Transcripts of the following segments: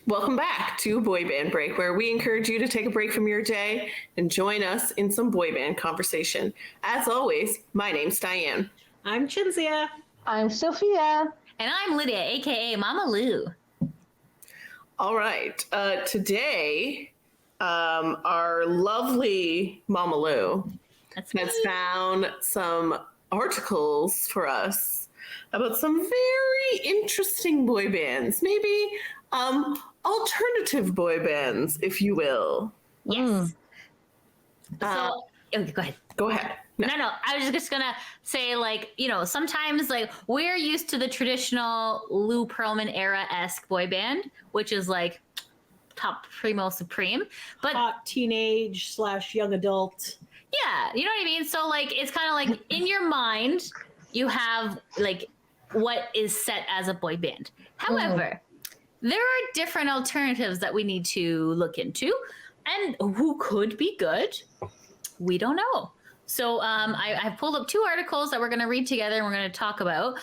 Welcome back to Boy Band Break, where we encourage you to take a break from your day and join us in some boy band conversation. As always, my name's Diane. I'm Chinzia. I'm Sophia. And I'm Lydia, aka Mama Lou. All right. Today, our lovely Mama Lou has found some articles for us about some very interesting boy bands. Maybe alternative boy bands, if you will. Yes. So, okay, go ahead. Go ahead. No, I was just gonna say, like, sometimes, like, we're used to the traditional Lou Pearlman era-esque boy band, which is like top primo supreme, but hot teenage / young adult. Yeah, you know what I mean? So, like, it's kind of like in your mind, you have like what is set as a boy band. However, there are different alternatives that we need to look into, and who could be good, we don't know. So I pulled up two articles that we're going to read together and we're going to talk about,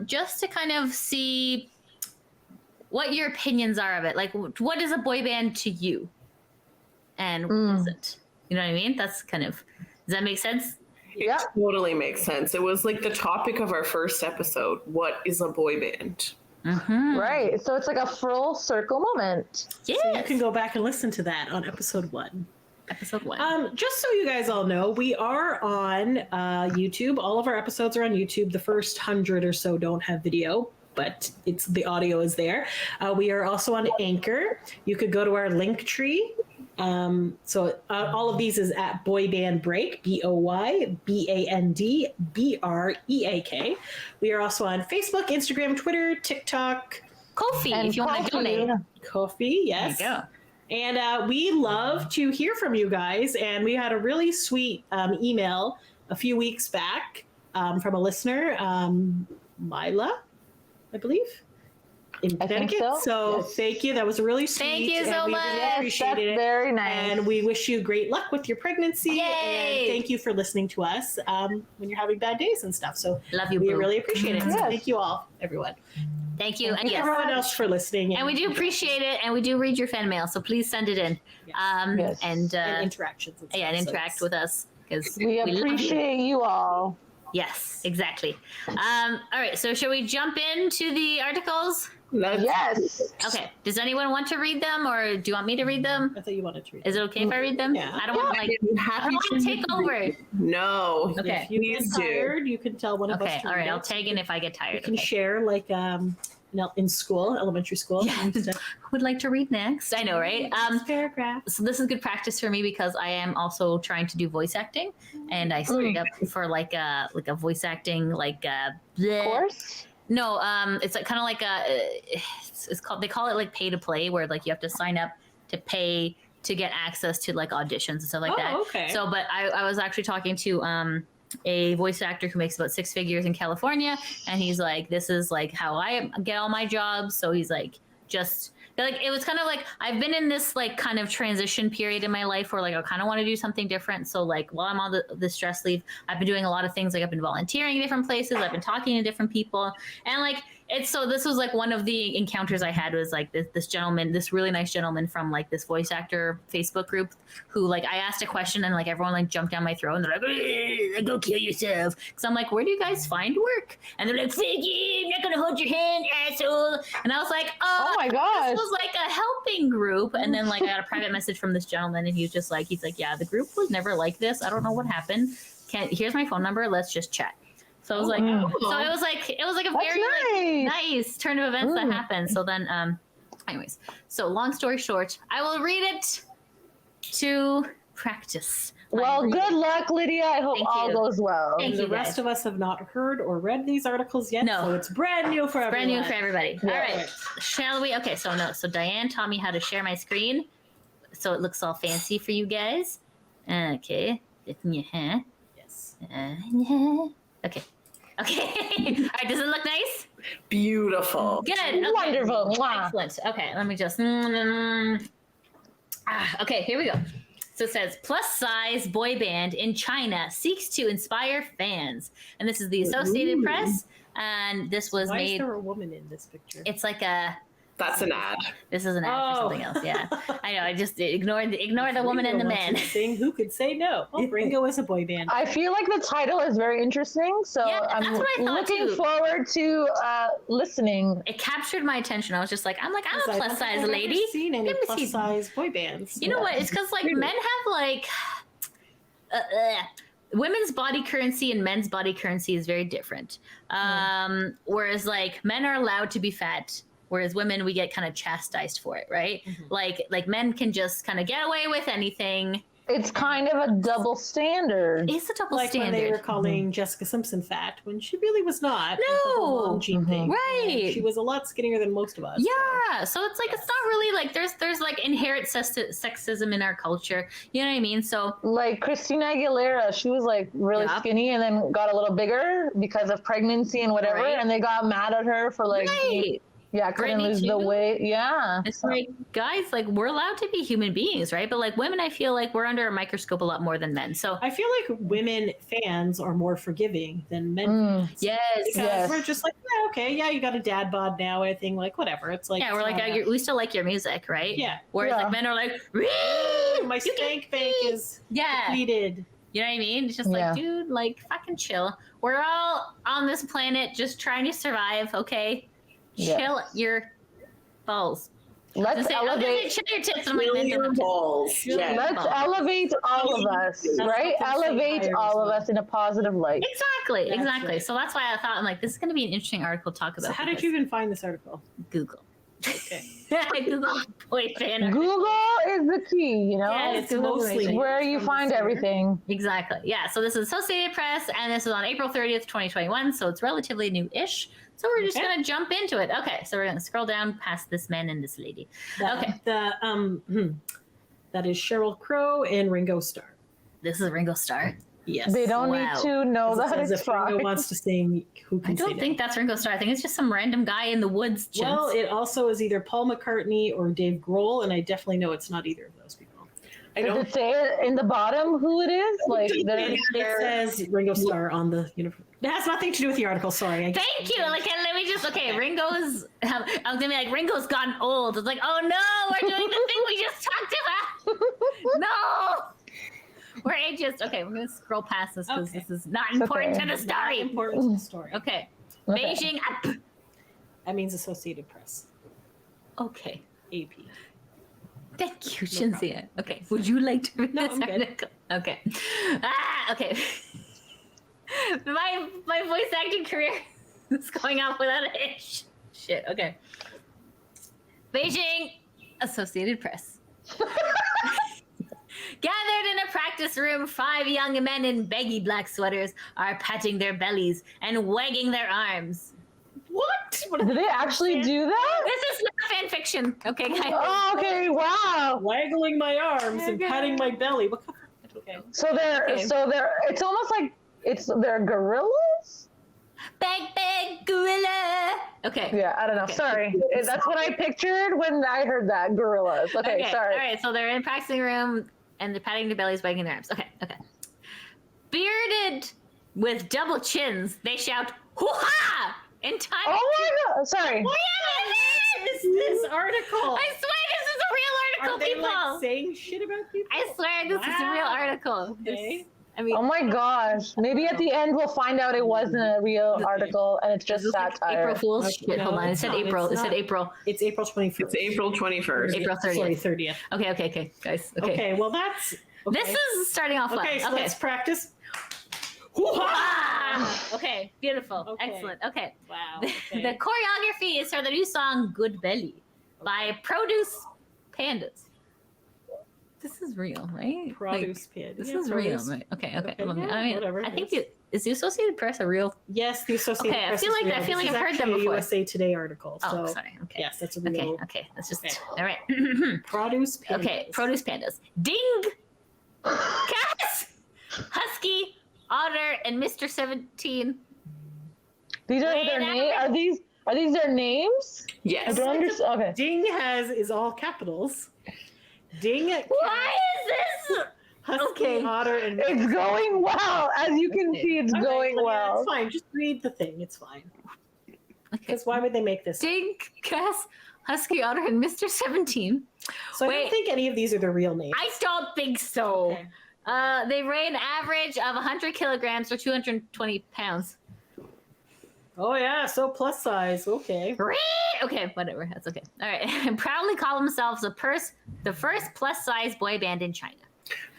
just to kind of see what your opinions are of it. Like, what is a boy band to you? And what is it? You know what I mean? That's kind of, does that make sense? It totally makes sense. It was like the topic of our first episode. What is a boy band? Mm-hmm. Right. So it's like a full circle moment. Yeah. So you can go back and listen to that on episode 1. Episode 1. Just so you guys all know, we are on YouTube. All of our episodes are on YouTube. The first 100 or so don't have video, but the audio is there. We are also on Anchor. You could go to our link tree. So all of these is at Boy Band Break, BoyBandBreak. We are also on Facebook, Instagram, Twitter, TikTok, Ko-fi, And if you want to donate. Ko-fi, yes. There you go. And we love to hear from you guys. And we had a really sweet email a few weeks back from a listener, Mila, I believe, in Connecticut. So yes. Thank you. That was really sweet. Thank you so and we much. really Yes, appreciate that's it. very nice. And we wish you great luck with your pregnancy. Yay! And thank you for listening to us when you're having bad days and stuff. So Love you, we boo. really appreciate it. So Yes. thank you all, everyone. Thank you. And Thank yes, everyone else for listening. and we do appreciate it, and we do read your fan mail, so please send it in. Yes. Yes. And interactions. And yeah, and stuff. So interact with us, because We appreciate you all. Yes, exactly. All right, so shall we jump into the articles? Yes. Okay. Does anyone want to read them, or do you want me to read them? I thought you wanted to read. Is it okay if I read them? Yeah. I don't want to I don't want to take over. No. Okay. If you get Please do. tired, you can tell one of us. Okay. to All right. read I'll it. tag in if I get You tired. can Okay. share like in school, elementary school. Yeah. Who would like to read next? I know, right? Paragraph. So this is good practice for me because I am also trying to do voice acting, and I signed up for like a voice acting Course. No, it's like kind of like they call it like pay to play, where like you have to sign up to pay to get access to like auditions and stuff like that. Okay. So, but I was actually talking to a voice actor who makes about 6 figures in California, and he's like, this is like how I get all my jobs. So he's like, just like, it was kind of like, I've been in this like kind of transition period in my life where like I kind of want to do something different. So like while I'm on the stress leave, I've been doing a lot of things. Like I've been volunteering in different places, I've been talking to different people, and like this was like one of the encounters I had was like this gentleman, this really nice gentleman from like this voice actor Facebook group, who like I asked a question and like everyone like jumped down my throat and they're like, go kill yourself, because I'm like, where do you guys find work? And they're like, Figgy, I'm not gonna hold your hand, asshole. And I was like, Oh my gosh. this was like a helping group. And then like I got a private message from this gentleman, and he's like, yeah, the group was never like this. I don't know what happened. Here's my phone number. Let's just chat. So I was like, so it was like a That's very like, nice. nice turn of events that happened. So then, anyways, so long story short, I will read it to practice. Well, good luck, Lydia. I hope Thank all you. goes well. Thank The you, rest guys. of us have not heard or read these articles yet, No. so it's brand new for everyone. Brand new for everybody. Yeah. All right, shall we? Okay, so Diane taught me how to share my screen, so it looks all fancy for you guys. Okay. Yeah. Yes. Okay. Okay. All right. Does it look nice? Beautiful. Good. Okay. Wonderful. Mwah. Excellent. Okay. Let me just. Okay. Here we go. So it says plus size boy band in China seeks to inspire fans, and this is the Associated Press, and this was Why is made. there a woman in this picture? It's like a. That's an ad. This is an ad for something else. Yeah, I know. I just ignore the woman and the man. Sing, who could say no? Well, Ringo is a boy band. I feel like the title is very interesting, so Yeah, I'm that's what I thought looking too. forward to listening. It captured my attention. I was just like, I'm a I don't plus think size I've lady. ever seen any Let me plus see. size boy bands. You know what? It's because like men have like women's body currency and men's body currency is very different. Whereas like men are allowed to be fat, whereas women we get kind of chastised for it, right? Like men can just kind of get away with anything. It's kind of a double standard. It's a double Like when standard. they were calling Jessica Simpson fat when she really was not. No. With the whole mom jean thing. Right. She was a lot skinnier than most of us. Yeah, so it's like it's not really like there's like inherent sexism in our culture. You know what I mean? So Like Christina Aguilera, she was like really Yep. skinny and then got a little bigger because of pregnancy and whatever, Right. and they got mad at her for like, right. couldn't Britney lose the too. weight. Yeah. It's like guys, like we're allowed to be human beings, right? But like women, I feel like we're under a microscope a lot more than men. So I feel like women fans are more forgiving than men Mm. fans. yes, Because Yes. we're just like, yeah, okay, yeah, you got a dad bod now, I think, like, whatever. It's like, yeah, we're like we still like your music, right? yeah. Whereas Yeah. like men are like, My spank bank is yeah. depleted. You know what I mean? It's just like, Yeah. dude, like fucking chill. We're all on this planet just trying to survive, okay? Yeah. Chill your balls. Let's I was gonna say, elevate. chill your tits. I'm like, Fill men your don't- balls. Yeah. Let's elevate all of us, That's right? what they say Elevate higher all as of well. us in a positive light. Exactly, That's exactly. right. So that's why I thought I'm like, this is going to be an interesting article to talk about. So how did because you even find this article? Google? Okay. I Google boy band. Google is the key, you know? Yeah, It's Google mostly everything. Where you from find this year. everything. Exactly. Yeah. So this is Associated Press, and this is on April 30th, 2021. So it's relatively new-ish. So we're just Okay. gonna jump into it. Okay. So we're gonna scroll down past this man and this lady. Okay. That is Sheryl Crow and Ringo Starr. This is Ringo Starr. Yes. They don't Wow. need to know As that if it's Ringo fine. wants to sing, who can I say don't no? think that's Ringo Starr. I think it's just some random guy in the woods. Well, Chins. it also is either Paul McCartney or Dave Grohl, and I definitely know it's not either of those people. I Does don't it say it in the bottom who it is? Like, It says Ringo Starr on the uniform. It has nothing to do with the article. Sorry. Thank you. Like, let me just. Okay, Ringo's. I was gonna be like, Ringo's gotten old. It's like, oh no, we're doing the thing we just talked about. No, we're ageist. Okay, we're gonna scroll past this because Okay. this is not important okay. to the Not story. important to the story. Okay, Okay. Beijing up. That means Associated Press. Okay, AP. thank you, Shinzia. Okay, would you like to read No, this I'm good. article? Okay. Okay. my voice acting career is going off without a hitch. Shit. Okay. Beijing, Associated Press. Gathered in a practice room, 5 young men in baggy black sweaters are patting their bellies and wagging their arms. What? Did they actually do that? This is not fan fiction, okay, guys? Oh, okay. Wow. Waggling my arms and Okay. patting my belly. What kind of, okay. So they're Okay. it's almost like they're gorillas. Bag gorilla. Okay. Yeah, I don't know. Okay. Sorry, that's what I pictured when I heard that gorillas. Okay, sorry. All right, so they're in practicing room and they're patting their bellies, wagging their arms. Okay. Bearded with double chins, they shout, hoo-ha! In time. Oh my god! Sorry. Yeah, it is! This article. I swear this is a real Are article, they people! like saying shit about people? I swear this is a real Wow. article. Okay. I mean, Oh my gosh! Maybe at the end we'll find out it wasn't a real article and it's just is this like satire. April Fool's Okay, shit. no, Hold on, it it's said not. April. It's It said not. April. It's April 21st. It's April 21st. April 30th. Sorry, 30th. Okay, guys. Okay. Okay, well that's... Okay. This is starting off well. Okay, so okay. let's practice. Hoo-ha! Ah! Okay, beautiful. Okay. Excellent. Okay. Wow. The Okay. choreography is for the new song Good Belly by Produce Pandas. This is real, right? Produce pit. This Yeah, is real, produce. right? Okay. Okay, I mean, yeah, whatever I it think is. is the Associated Press a real? Yes, the Associated Okay, I Press feel is like- real. I feel like This is I've heard them actually a before. USA Today article. So Oh, sorry. Okay. yes, that's a Okay. real Okay. Let's just. Okay. All right. produce pit. Okay. Produce Pandas. Ding. Cass. Husky. Otter and Mr. 17. These are Wait, their I names. Are these their names? I Yes. don't understand. Okay. Ding is all capitals. Ding, Why is this? Husky, Okay. Otter, and It's going well. As you can see, it's All right, going Lydia, well. It's fine. Just read the thing. It's fine. Okay. Because why would they make this? Dink, Cass, Husky Otter, and Mr. 17. So I Wait. don't think any of these are the real names. I don't think so. Okay. They weigh an average of 100 kilograms or 220 pounds. Oh yeah, so plus size. Okay. Okay, whatever. That's okay. All right. And proudly call themselves the first plus size boy band in China.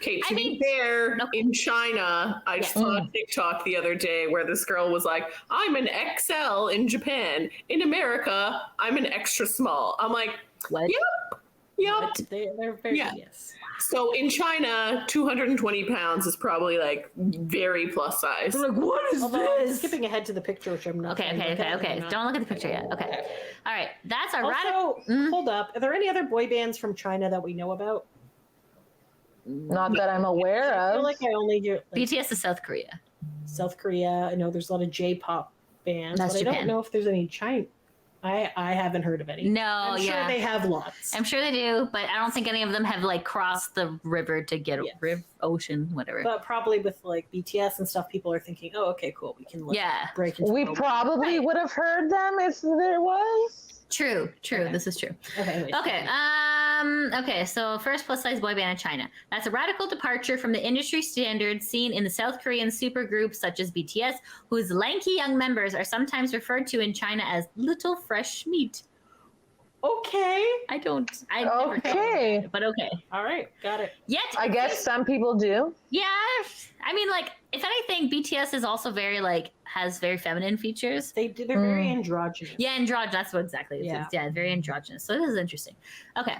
Okay, I to be mean- fair, No. in China, I saw a TikTok the other day where this girl was like, I'm an XL in Japan. In America, I'm an extra small. I'm like, What? yep. But they're very Yeah. yes. So in China, 220 pounds is probably like very plus size. Like, what is Although I'm skipping ahead to the picture, which I'm not. Okay, gonna okay, look okay, at okay. right now. Don't look at the picture yet. Okay. All right. That's our radical. Also, Mhm. hold up. Are there any other boy bands from China that we know about? Not that I'm aware I feel of. like I only hear like, BTS is South Korea. South Korea. I know there's a lot of J-pop bands, That's but I Japan. don't know if there's any China. I haven't heard of any. No, I'm sure yeah. they have lots. I'm sure they do, but I don't think any of them have like crossed the river to get Yes. ocean, whatever. But probably with like BTS and stuff, people are thinking, "Oh, okay, cool. We can like, Yeah. break into We a- probably would have heard them if there was. True. Okay. This is true. Okay. anyways. Okay. Okay. So first plus size boy band in China. That's a radical departure from the industry standards seen in the South Korean supergroups such as BTS, whose lanky young members are sometimes referred to in China as little fresh meat. Okay. I never Okay. but okay. All right. Got it. Yet I guess some people do. yeah. I mean, like, if anything, BTS is also very like has very feminine features. They're very androgynous. Yeah, androgynous. That's what exactly. Yeah, very androgynous. So this is interesting. Okay.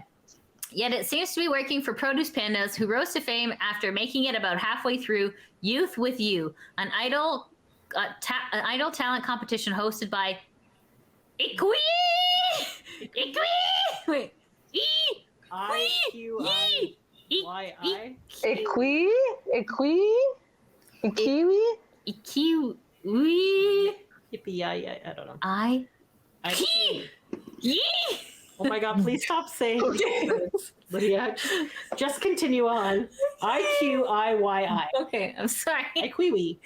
Yet it seems to be working for Produce Pandas, who rose to fame after making it about halfway through Youth with You, an idol talent competition hosted by Ikwi. Wait. I-Q-I-Y-I. Equi? Kiwi? Ikiwi. Yippee, I don't know. I. I- Yee. Oh my god, please stop saying these words, Lydia. Just continue on. I-Q-I-Y-I. Okay, I'm sorry. Iquiwi.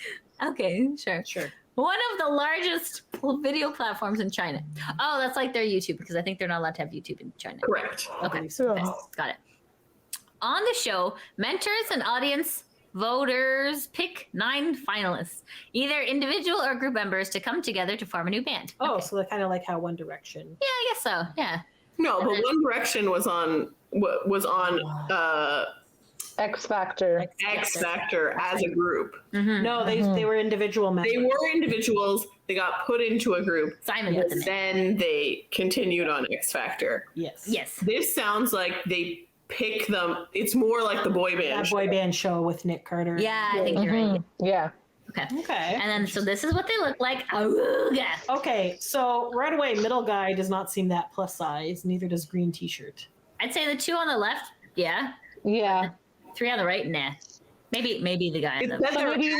Okay, sure. Sure. One of the largest video platforms in China. Oh, that's like their YouTube, because I think they're not allowed to have YouTube in China. Correct. Okay, so. okay, got it. On the show, mentors and audience voters pick 9 finalists, either individual or group members, to come together to form a new band. Oh, Okay. so they're kind of like how One Direction. Yeah, I guess so. Yeah. No, but One Direction was on X Factor. X Factor as a group. Mhm. No, they were individual members. They were individuals. They got put into a group. Simon Yes. put them in. Then they continued on X Factor. Yes. Yes. This sounds like they pick them. It's more like the boy band. That boy band show with Nick Carter. Yeah, I think you're right. Mhm. Yeah. Okay. Okay. And then, so this is what they look like. Auga. Okay, so right away, middle guy does not seem that plus size. Neither does green T-shirt. I'd say the 2 on the left, yeah. Yeah. 3 on the right, nah. Maybe the guy. It In said, the, their maybe-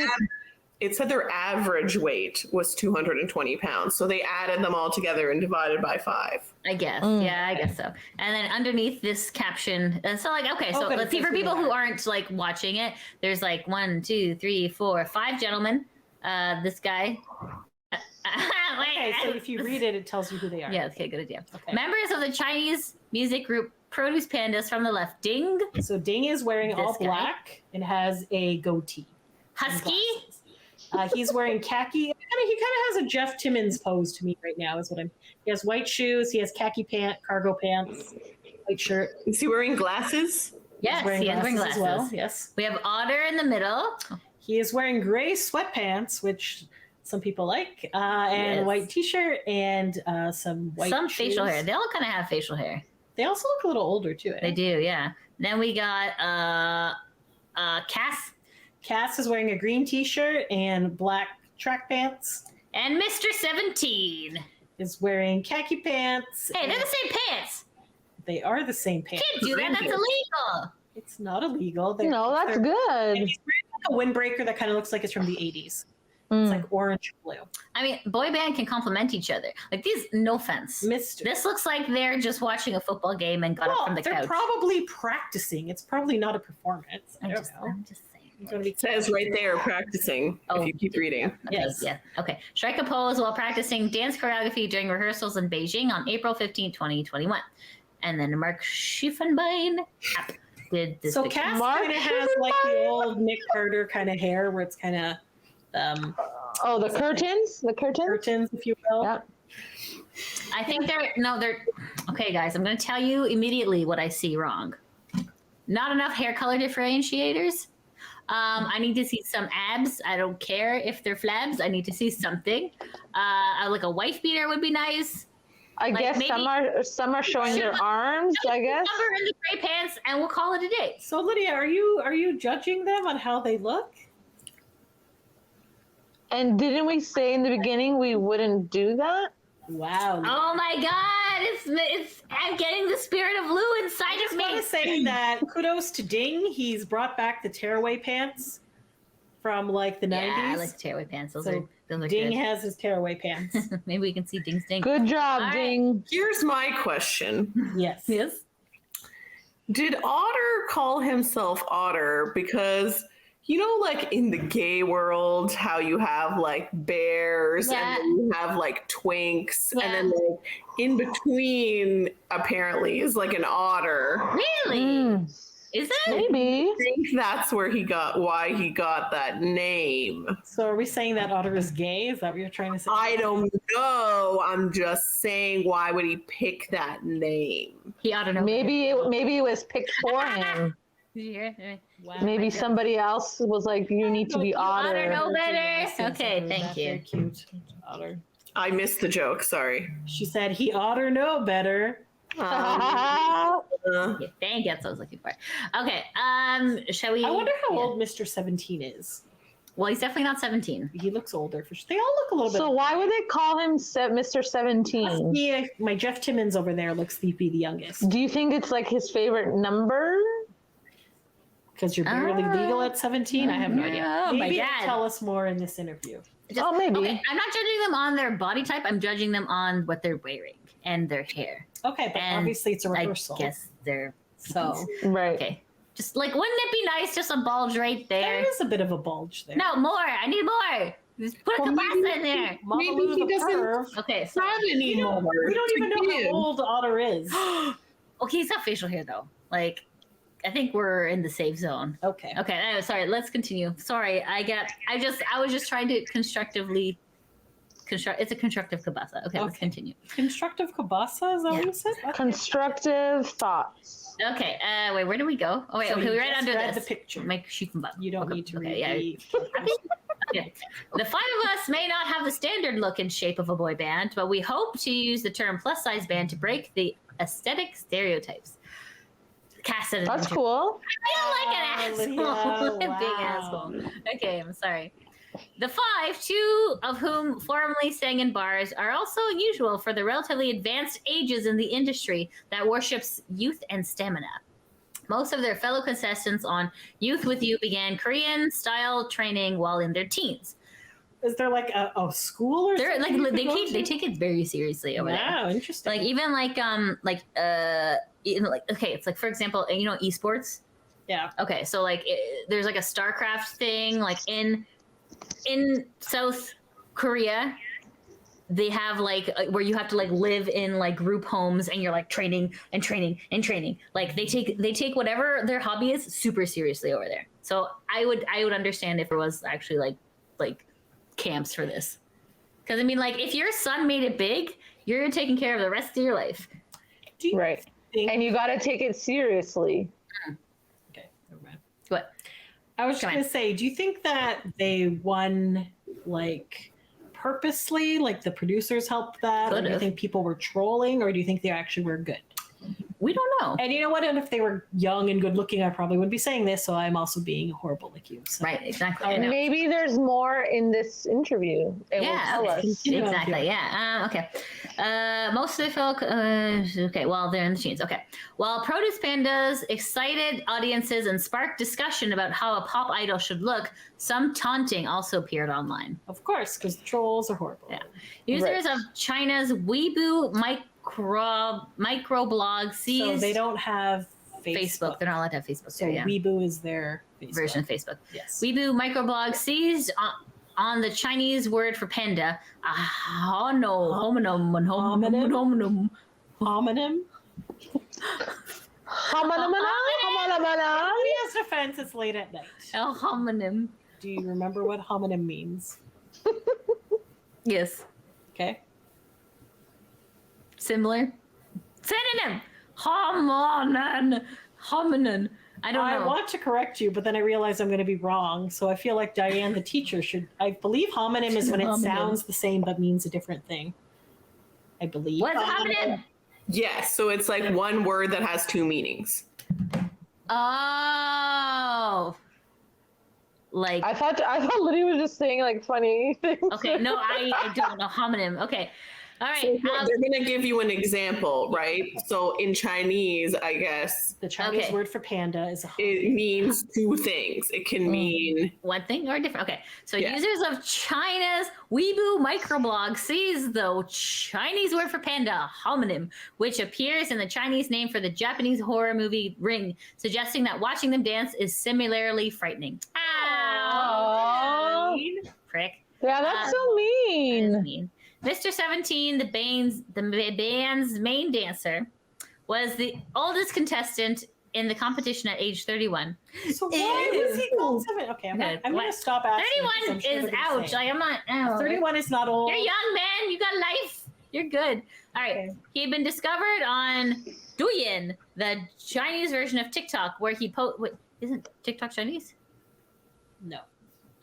it said their average weight was 220 pounds. So they added them all together and divided by 5. I guess. Mm. Yeah, I guess so. And then underneath this caption, and so like, okay, so good, let's it see says for who people they who are. aren't like watching it, there's like 1, 2, 3, 4, 5 gentlemen. This guy. Okay, so if you read it, it tells you who they are. Yeah, okay, good idea. Okay. Members of the Chinese music group Produce Pandas from the left. Ding. So Ding is wearing all This guy. black and has a goatee. and Husky. glasses. He's wearing khaki. He kind of has a Jeff Timmons pose to me right now. Is what I'm. He has white shoes. He has khaki cargo pants, white shirt. Is he wearing glasses? Yes, he is wearing glasses. as well. Yes, We have Otter in the middle. he is wearing gray sweatpants, which some people like, and Yes. a white T-shirt and some white. Some facial shoes. hair. They all kind of have facial hair. They also look a little older too. They do, yeah. Then we got Cass Cass is wearing a green T-shirt and black track pants. and Mr. 17. Is wearing khaki pants. Hey, they're and the same pants. they are the same pants. Can't do that. That's illegal. It's not illegal. They're, No, that's they're- good. And he's wearing like a windbreaker that kind of looks like it's from the 80s. It's Mm. like orange and blue. I mean, boy band can complement each other. Like these, no offense. Mister. This looks like they're just watching a football game and got up Well, from the they're couch. probably practicing. It's probably not a performance. I I'm don't just, know. I'm just saying. gonna be It says right there, practicing. Oh, if you keep reading. Okay, Yes. yeah. Okay. Strike a pose while practicing dance choreography during rehearsals in Beijing on April 15, 2021. And then Mark Schiffenbein did this. So picture. Cass Mark kind of has like the old Nick Carter kind of hair, where it's kind of Oh, the curtains? The curtains? curtains, if you will. Yeah. I think they're okay, guys. I'm going to tell you immediately what I see wrong. Not enough hair color differentiators. I need to see some abs. I don't care if they're flabs. I need to see something. Like a wife beater would be nice. I Like, guess maybe- some are showing their arms, I guess. Number in the gray pants, and we'll call it a day. So Lydia, are you judging them on how they look? And didn't we say in the beginning we wouldn't do that? Wow. Oh my God! It's I'm getting the spirit of Lou inside I of just me. want to say that kudos to Ding. He's brought back the tearaway pants from like the 90s. Yeah, I like tearaway pants. Those So are Ding good. has his tearaway pants. Maybe we can see Ding's Ding. Good job, All right. Ding. Here's my question. Yes. Yes. Did Otter call himself Otter because, you know, like in the gay world, how you have like bears Yeah. and then you have like twinks, Yeah. and then like in between apparently is like an otter. Really? Mm, Is it? maybe. I think that's why he got that name. So are we saying that Otter is gay? Is that what you're trying to say? I don't know. I'm just saying, why would he pick that name? He ought to know. Maybe it was picked for him. Did you hear it? Wow. Maybe somebody else was like, you need to be oughta Otter. know better. Yes, Okay, Otter, thank that's you. Very cute. Otter. I missed the joke. Sorry. She said he ought to know better. Uh, Yeah, dang, that's what I was looking for. Okay, shall we? I wonder how yeah. old Mr. 17 is. Well, he's definitely not 17. He looks older. For sure. They all look a little bit. So why would they call him Mr. 17? Yeah, my Jeff Timmons over there looks to be the youngest Do you think it's like his favorite number? because you're barely legal at 17. I have no idea. Oh, my Maybe God. he'll tell us more in this interview. Oh, maybe. Okay, I'm not judging them on their body type. I'm judging them on what they're wearing and their hair. Okay, but And obviously it's a rehearsal. I guess they're So Right. okay. Just like, wouldn't it be nice? Just a bulge right there there. is a bit of a bulge there. No, more. I need more. Just put a Well, kielbasa maybe- in there. Mama Maybe Lou he the doesn't- perv. Okay, so have any more. We don't even know to how old Otter is. okay, he's got facial hair though. Like, I think we're in the safe zone. Okay. Okay, sorry. Let's continue. Sorry, I was just trying to constructively construct. It's a constructive kielbasa. Okay, let's Okay. continue. Constructive kielbasa, is that what you said? Okay. Constructive thoughts. Okay, wait, where do we go? Oh wait, So okay, you we right just under read this. the picture. Make kielbasa. You don't Okay, need to okay, read yeah. the Okay. The five of us may not have the standard look and shape of a boy band, but we hope to use the term plus size band to break the aesthetic stereotypes. Cass said it in That's the cool. I feel like an Lydia, asshole. Big wow. asshole. Okay, I'm sorry. The five, two of whom formerly sang in bars, are also unusual for the relatively advanced ages in the industry that worships youth and stamina. Most of their fellow contestants on Youth With You began Korean style training while in their teens. Is there like a school or They're something? like you could go they to? take it very seriously over there. Wow, interesting. Like even okay, it's like for example, you know, esports. yeah. Okay, so like there's like a StarCraft thing, like in South Korea, they have like where you have to like live in like group homes and you're like training and training and training. Like they take whatever their hobby is super seriously over there. So I would understand if there was actually like camps for this. Because I mean, like if your son made it big, you're taking care of the rest of your life. Do you Right. think? And you got to take it seriously. Okay, never mind. What? I was just Come on. gonna say, do you think that they won like purposely, like the producers helped that, or do you Could've. think people were trolling, or do you think they actually were good? We don't know. And you know what? And if they were young and good looking, I probably wouldn't be saying this. So I'm also being horrible like you. So. Right, exactly. I know. Maybe there's more in this interview. It will tell okay. us. You know, Exactly. Yeah. Okay. Most of the folk. Okay. Well, they're in the jeans. Okay. While Produce Pandas excited audiences and sparked discussion about how a pop idol should look, some taunting also appeared online. Of course, because the trolls are horrible. Yeah. Users Right. of China's Weibo microblog So seized. they don't have Facebook. They're not allowed to have Facebook. So there, yeah. Weibo is their Facebook. Version of Facebook. Yes. Weibo microblog seized on the Chinese word for panda. Oh no, homonym. Homonym. Lydia's defense, it's late at night. El homonym. Do you remember what homonym means? Yes. Okay. Similar. Synonym. Hominin. I don't know. I want to correct you, but then I realize I'm going to be wrong. So I feel like Diane, the teacher, should. I believe homonym is when it Homonym. sounds the same but means a different thing. I believe. What's a homonym? Yes, so it's like one word that has two meanings. Oh. Like, I thought Lydia was just saying like funny things. okay, no, I don't know homonym. Okay. All right. So they're going to give you an example, right? So in Chinese, I guess The Chinese Okay. word for panda is a it means two things. It can mean one thing or different. Okay. So Yeah. users of China's Weibo microblog sees the Chinese word for panda, homonym, which appears in the Chinese name for the Japanese horror movie Ring, suggesting that watching them dance is similarly frightening. Ow! Aww. Prick. Yeah, that's so That is mean. mean. Mr. 17, the band's main dancer, was the oldest contestant in the competition at age 31. So why was he called 7? Okay, I'm Okay, going to stop asking. 31 because I'm sure is they're gonna ouch. say. Like, I'm not. Oh, 31 is not old. You're young, man. You got life. You're good. All right. Okay. He had been discovered on Douyin, the Chinese version of TikTok, where he Wait, isn't TikTok Chinese? No.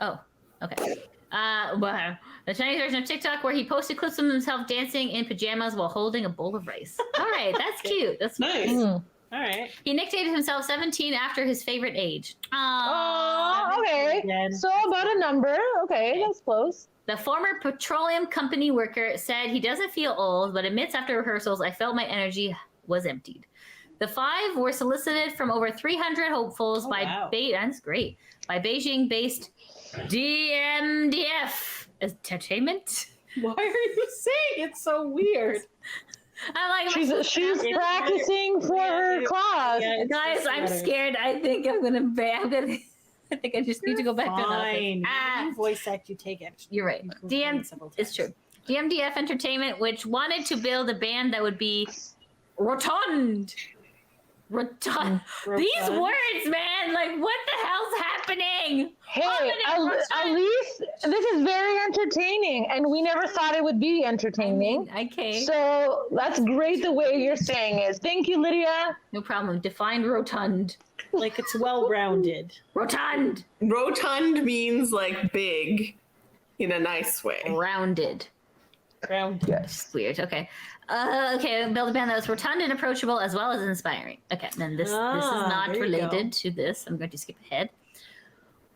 Oh, okay. Well, the Chinese version of TikTok, where he posted clips of himself dancing in pajamas while holding a bowl of rice. All right, that's cute. That's nice. Mm. All right. He nicknamed himself 17 after his favorite age. Oh, okay. Again. So about a number. Okay, that's close. The former petroleum company worker said he doesn't feel old, but admits after rehearsals, I felt my energy was emptied. The five were solicited from over 300 hopefuls Oh, by wow. that's great, by Beijing-based DMDF Entertainment. Why are you saying it's so weird? I'm like, She's practicing for her class. Yeah, it's guys, just I'm letters. scared. I think I'm gonna. I think I just need to go back to the Fine. office. You voice act, you take extra. You're right. You complain DM several It's times. true. DMDF Entertainment, which wanted to build a band that would be rotund. Rotund. These Rotund. words, man. Like, what the hell's happening? Hey, Homonym at least this is very entertaining, and we never thought it would be entertaining. Okay. So that's great the way you're saying it. Thank you, Lydia. No problem. Defined rotund. Like it's well-rounded. Rotund. Rotund means like big in a nice way. Rounded. Rounded. Yes. Weird. Okay. Okay. Build a band that was rotund and approachable as well as inspiring. Okay. Then this is not there you related go. to this. I'm going to skip ahead.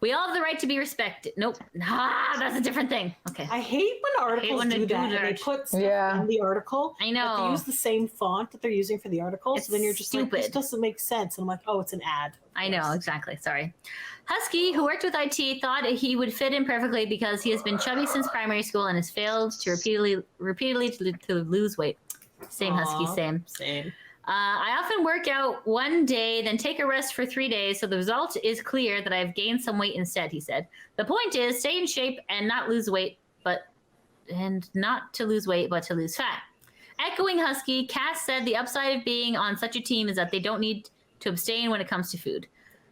We all have the right to be respected. Nope. That's a different thing. Okay. I hate when articles when they do do that. And they that. put stuff Yeah. in the article. I But know. they use the same font that they're using for the article. It's so then you're just like, this stupid. doesn't make sense. And I'm like, oh, it's an ad. I know, exactly. Sorry. Husky, who worked with IT, thought he would fit in perfectly because he has been chubby since primary school and has failed to repeatedly to lose weight. Same, Husky, Aw. same. Same. I often work out one day, then take a rest for 3 days, so the result is clear that I've gained some weight instead, he said. The point is, stay in shape and not lose weight, but to lose fat. Echoing Husky, Cass said the upside of being on such a team is that they don't need to abstain when it comes to food.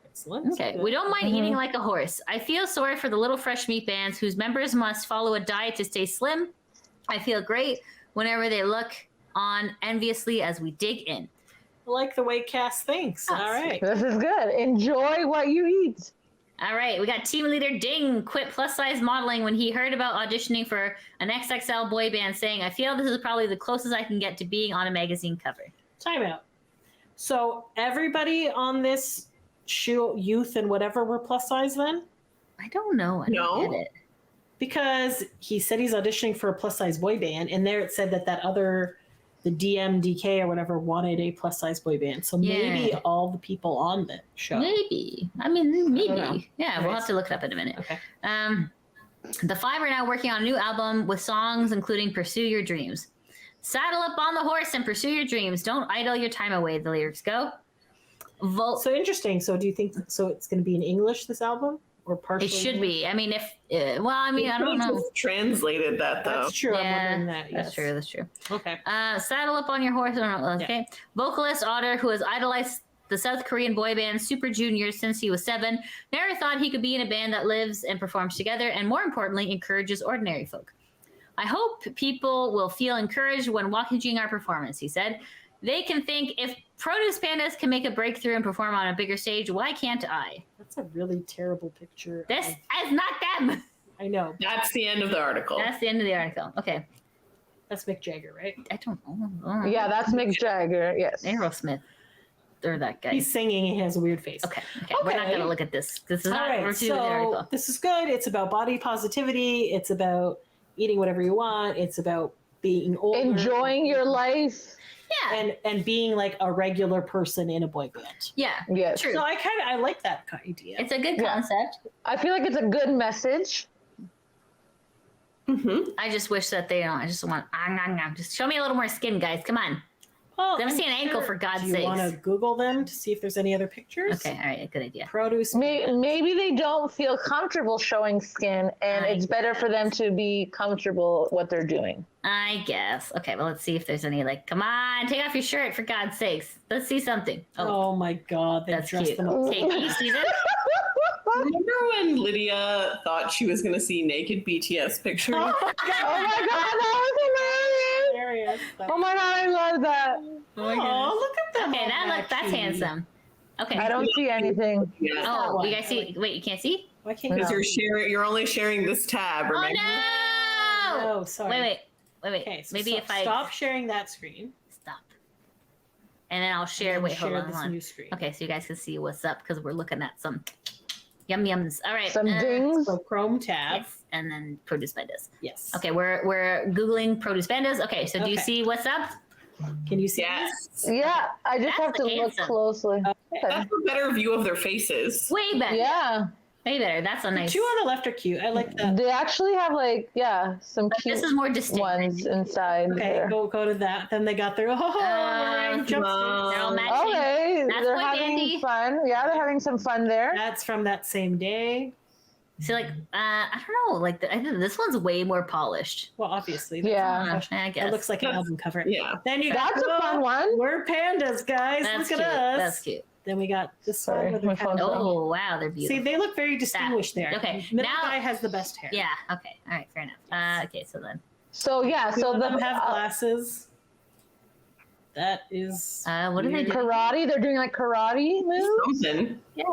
Excellent. Okay, we don't mind eating like a horse. I feel sorry for the little fresh meat bands whose members must follow a diet to stay slim. I feel great whenever they look on enviously as we dig in. I like the way Cass thinks. Oh, All right. This is good. Enjoy what you eat. All right, we got team leader Ding quit plus size modeling when he heard about auditioning for an XXL boy band, saying, I feel this is probably the closest I can get to being on a magazine cover. Time out. So everybody on this show, youth and whatever, were plus size then? I don't know. I No. don't get it. Because he said he's auditioning for a plus size boy band, and there it said that other, the DMDK or whatever, wanted a plus size boy band. So maybe Yeah. all the people on the show. Maybe. I mean, maybe. know. Yeah, we'll Right. have to look it up in a minute. Okay. The five are now working on a new album with songs including Pursue Your Dreams. Saddle up on the horse and pursue your dreams. Don't idle your time away, the lyrics go. So interesting. So do you think so? It's going to be in English, this album, or partially? It should English? be. I mean, if well, I mean, I don't know. Just translated that though. That's true. I'm Yeah, wondering that. Yes. that's true. That's true. Okay. Saddle up on your horse. Okay. Vocalist Otter, who has idolized the South Korean boy band Super Junior since he was 7, never thought he could be in a band that lives and performs together, and more importantly, encourages ordinary folk. I hope people will feel encouraged when watching our performance, he said. They can think, if Produce Pandas can make a breakthrough and perform on a bigger stage, why can't I? That's a really terrible picture. This is not them. I know. That's the end of the article. That's the end of the article. Okay. That's Mick Jagger, right? I don't know. Yeah, that's Mick Jagger. Yes. Aerosmith. Or that guy. He's singing. He has a weird face. Okay. We're not Okay. going to look at this. This is All not right. we're to do with the So article. this is good. It's about body positivity. It's about eating whatever you want. It's about being older. Enjoying your life. Yeah. and being like a regular person in a boy band. Yeah. Yes. True. So I like that idea. It's a good Yeah. concept. I feel like it's a good message. Mm-hmm. I just wish that they don't. I just want. Just show me a little more skin, guys. Come on. Well, Let me see an I'm ankle, for God's Do you sakes. want to Google them to see if there's any other pictures? Okay. All right. Good idea. Produce. Maybe they don't feel comfortable showing skin, and it's better for them to be comfortable what they're doing. I guess. Okay. Well, let's see if there's any. Like, come on, take off your shirt, for God's sakes. Let's see something. Oh my God, they That's dressed cute. them up. Okay. Can you see this? Remember when Lydia thought she was going to see naked BTS pictures? Oh Oh my god, that was hilarious! hilarious. Oh my god, I love that. Oh, look at them. Okay. all That's matchy. handsome. Okay. I don't see anything. Yeah. Oh, you one. guys see? Wait, you can't see? Why can't Because you? you're only sharing this tab. Oh Remember? no! Oh, sorry. Wait. Okay, so Maybe if I stop sharing that screen. stop, and then I'll share. and Wait, share hold on, this hold on. new screen. Okay, so you guys can see what's up because we're looking at some yum yums. All right. Some dings. So Chrome tab. Yes, and then Produce Pandas. Yes. Okay, we're googling Produce Pandas. Okay, so do you Okay. see what's up? Can you see? Yes. Yeah, I just That's have to look handsome. closely. Okay. That's a better view of their faces. Way better. Yeah, Way better. That's a The nice. two on the left are cute. I like that. they actually have some cute This is more distinct. ones inside Okay, there. go to that. Then they got their we're wearing jumpsuits. They're all matching. Okay, That's they're quite having dandy. fun. Yeah, they're having some fun there. That's from that same day. See, like, I don't know. Like, I think this one's way more polished. Well, obviously. Yeah. I guess It looks like an album cover. Yeah. Then you got That's a fun one. We're pandas, guys. That's Look cute. at us. That's cute. Then we got this Sorry, one. Where they're my kind of, phone's Oh wow, they're beautiful. see, they look very distinguished there. Okay, Middle now- guy has the best hair. Yeah. Okay. All right. Fair enough. Okay. So then, So yeah, Two so of the them have glasses. That is. what did they do? karate, they're doing like karate moves. Something. Yeah.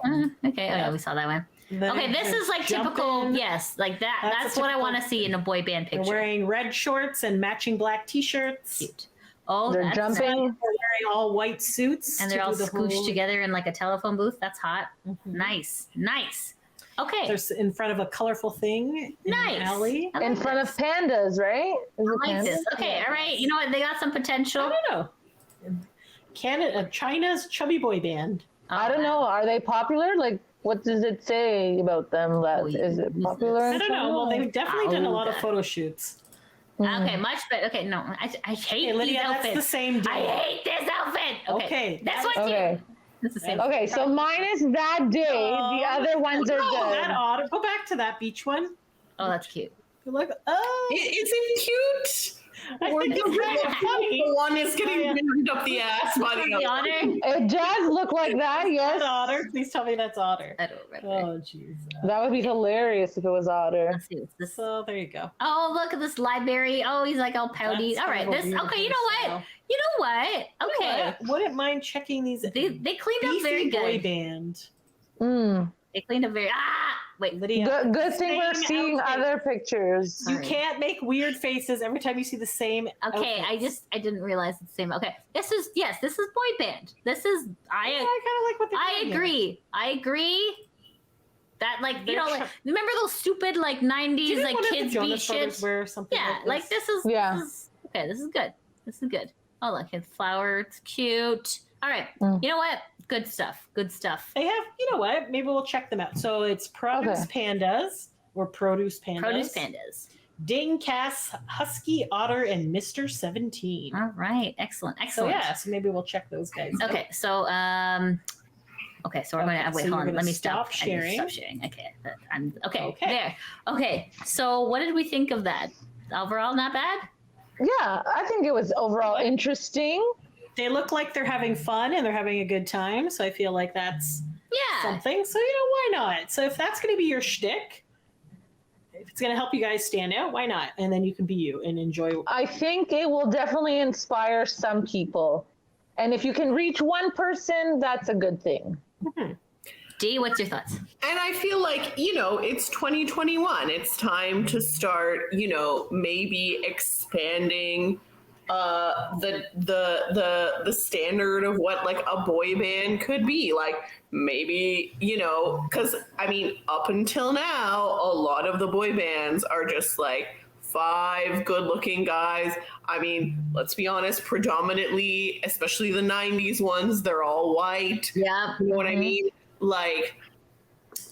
Okay. Oh, yeah, we saw that one. Then Okay, this they're is like typical. jumping. Yes, like that. That's a That's what I typical- want to see in a boy band They're picture. wearing red shorts and matching black t-shirts. Cute. Oh, They're that's jumping. They're wearing all white suits. and to they're all do the scooshed whole- together in like a telephone booth. That's hot. Mhm. Nice. Nice. Okay. They're in front of a colorful thing in Nice. an alley. I like In front this. of pandas, right? Is it I like pandas? this. Okay. All right. You know what? They got some I potential. don't know. Canada, China's chubby boy band. I don't know. Are they popular? Like, what does it say about them? That Oh, is it you- popular? I in don't know. China? Well, they've definitely done a lot of Okay. photo shoots. Mhm. Okay. Much better. Okay. No. I hate Hey, these Lydia, that's the outfits. same I day. hate this outfit. Okay. Okay, That's that- what Okay. It's the same. Okay, so mine is that day. Oh, The other ones are Oh, that good. odd. Go back to that beach one. Oh, that's cute. Look. Oh, Is it cute? I Or think the it's kind of funny. one is getting burned up the ass by the The other. honor. It does look like that, yes. That's Otter. Please tell me that's Otter. I don't remember. Oh, jeez. That would be hilarious if it was Otter. Let's see what's this. So there you go. Oh, look at this library. Oh, he's like all pouty. That's All right, kind of a this. weird Okay, you know what? hairstyle. You know what? Okay, You know what? Wouldn't mind checking these. they cleaned up Beastie very Boy good. Band. Mm. They cleaned up very. Wait. Lydia. Good thing we're same seeing outfit. other pictures. You Sorry. can't make weird faces every time you see the same. Okay, outfits. I didn't realize it's the same. Okay, this is boy band. This is Yeah, I kind of like what they're I doing here. agree. I agree. That like They're like try- remember those stupid like '90s Didn't like one of the kids beat Jonas Brothers shit. wear something Yeah, like this? this is Yeah. This is, okay, this is good. This is good. Oh look, it's flower. It's cute. All right. Mm. You know what? Good stuff. Good stuff. They have, you know what? Maybe we'll check them out. So it's Produce Pandas or Produce Pandas. Produce pandas. Ding, Cass, Husky, Otter, and Mr. 17. All right. Excellent. So Excellent. yeah, so maybe we'll check those guys. out. Okay. So Okay, so we're going to wait. so Hold you're on. Let me gonna stop. stop I need to sharing. Stop sharing. Okay. I'm okay. Okay. There. Okay. So, what did we think of that? Overall, not bad. Yeah, I think it was overall interesting. They look like they're having fun and they're having a good time. So I feel like that's Yeah. something. So, why not? So if that's going to be your shtick, if it's going to help you guys stand out, why not? And then you can be you and enjoy. I think it will definitely inspire some people. And if you can reach one person, that's a good thing. Dee, what's your thoughts? And I feel like, it's 2021. It's time to start, maybe expanding the standard of what like a boy band could be. Like maybe, because I mean, up until now, a lot of the boy bands are just like 5 good-looking guys. I mean, let's be honest, predominantly, especially the 90s ones, they're all white. Yeah. You know what I mean? Like,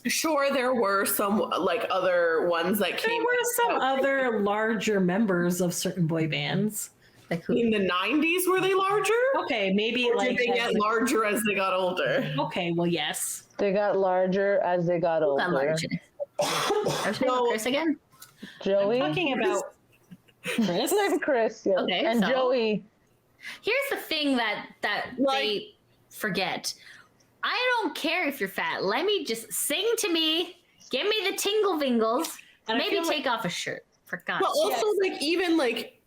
sure, there were some like other ones that There came were some out. other larger members of certain boy bands. Like who? In the 90s, were they larger? Okay, maybe Or like did they get larger as they got older? Okay, well, yes. They got larger as they got Who got older. larger? Are we talking about Chris again? Joey? Talking about Chris. And Chris, yes. Okay, and so- Joey. Here's the thing that Like- they forget. I don't care if you're fat. Let me just sing to me. Give me the tingle vingles. And I Maybe feel like- take off a shirt. For God's But sake. also, like, even like,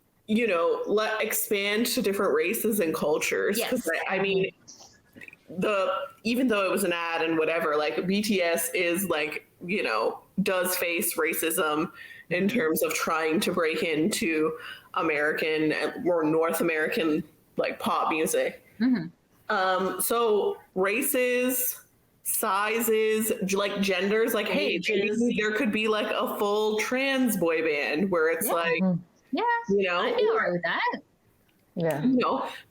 let expand to different races and cultures. 'Cause Yes. I mean, even though it was an ad and whatever, like BTS is like, does face racism in terms of trying to break into American or North American like pop music. Mhm. So races, sizes, like genders, like hey, Ages. maybe there could be like a full trans boy band where it's Yeah. like, Yeah, you I'd know, be alright with that. Yeah.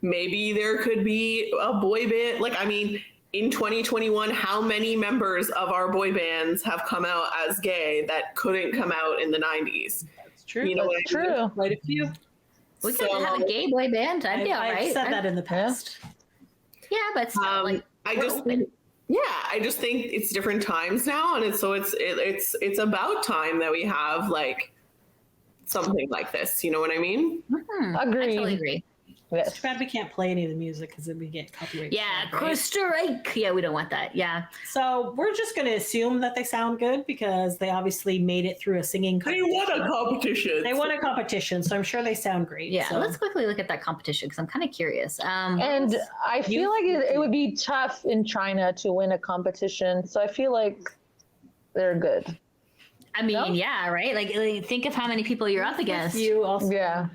maybe there could be a boy band. Like, I mean, in 2021, how many members of our boy bands have come out as gay that couldn't come out in the 90s? That's true. You know what That's I mean? true. Quite a few. We could have a gay boy band. I'd be I've alright. said that in the past. Yeah, but still, like, I we're just open. think, I just think it's different times now, and it's about time that we have like something like this. You know what I mean? I Agreed. totally agree. Yes. Too bad we can't play any of the music because then we get copyright. Yeah, strike, right? Costa Rica. Yeah, we don't want that. Yeah. So we're just going to assume that they sound good because they obviously made it through a singing They competition. won a competition. They won a competition, so I'm sure they sound great. Yeah, so. let's quickly look at that competition because I'm kind of curious. And I feel like it would be tough in China to win a competition. So I feel like they're good. I mean, No? yeah, right? Like, think of how many people you're up against. You also Yeah.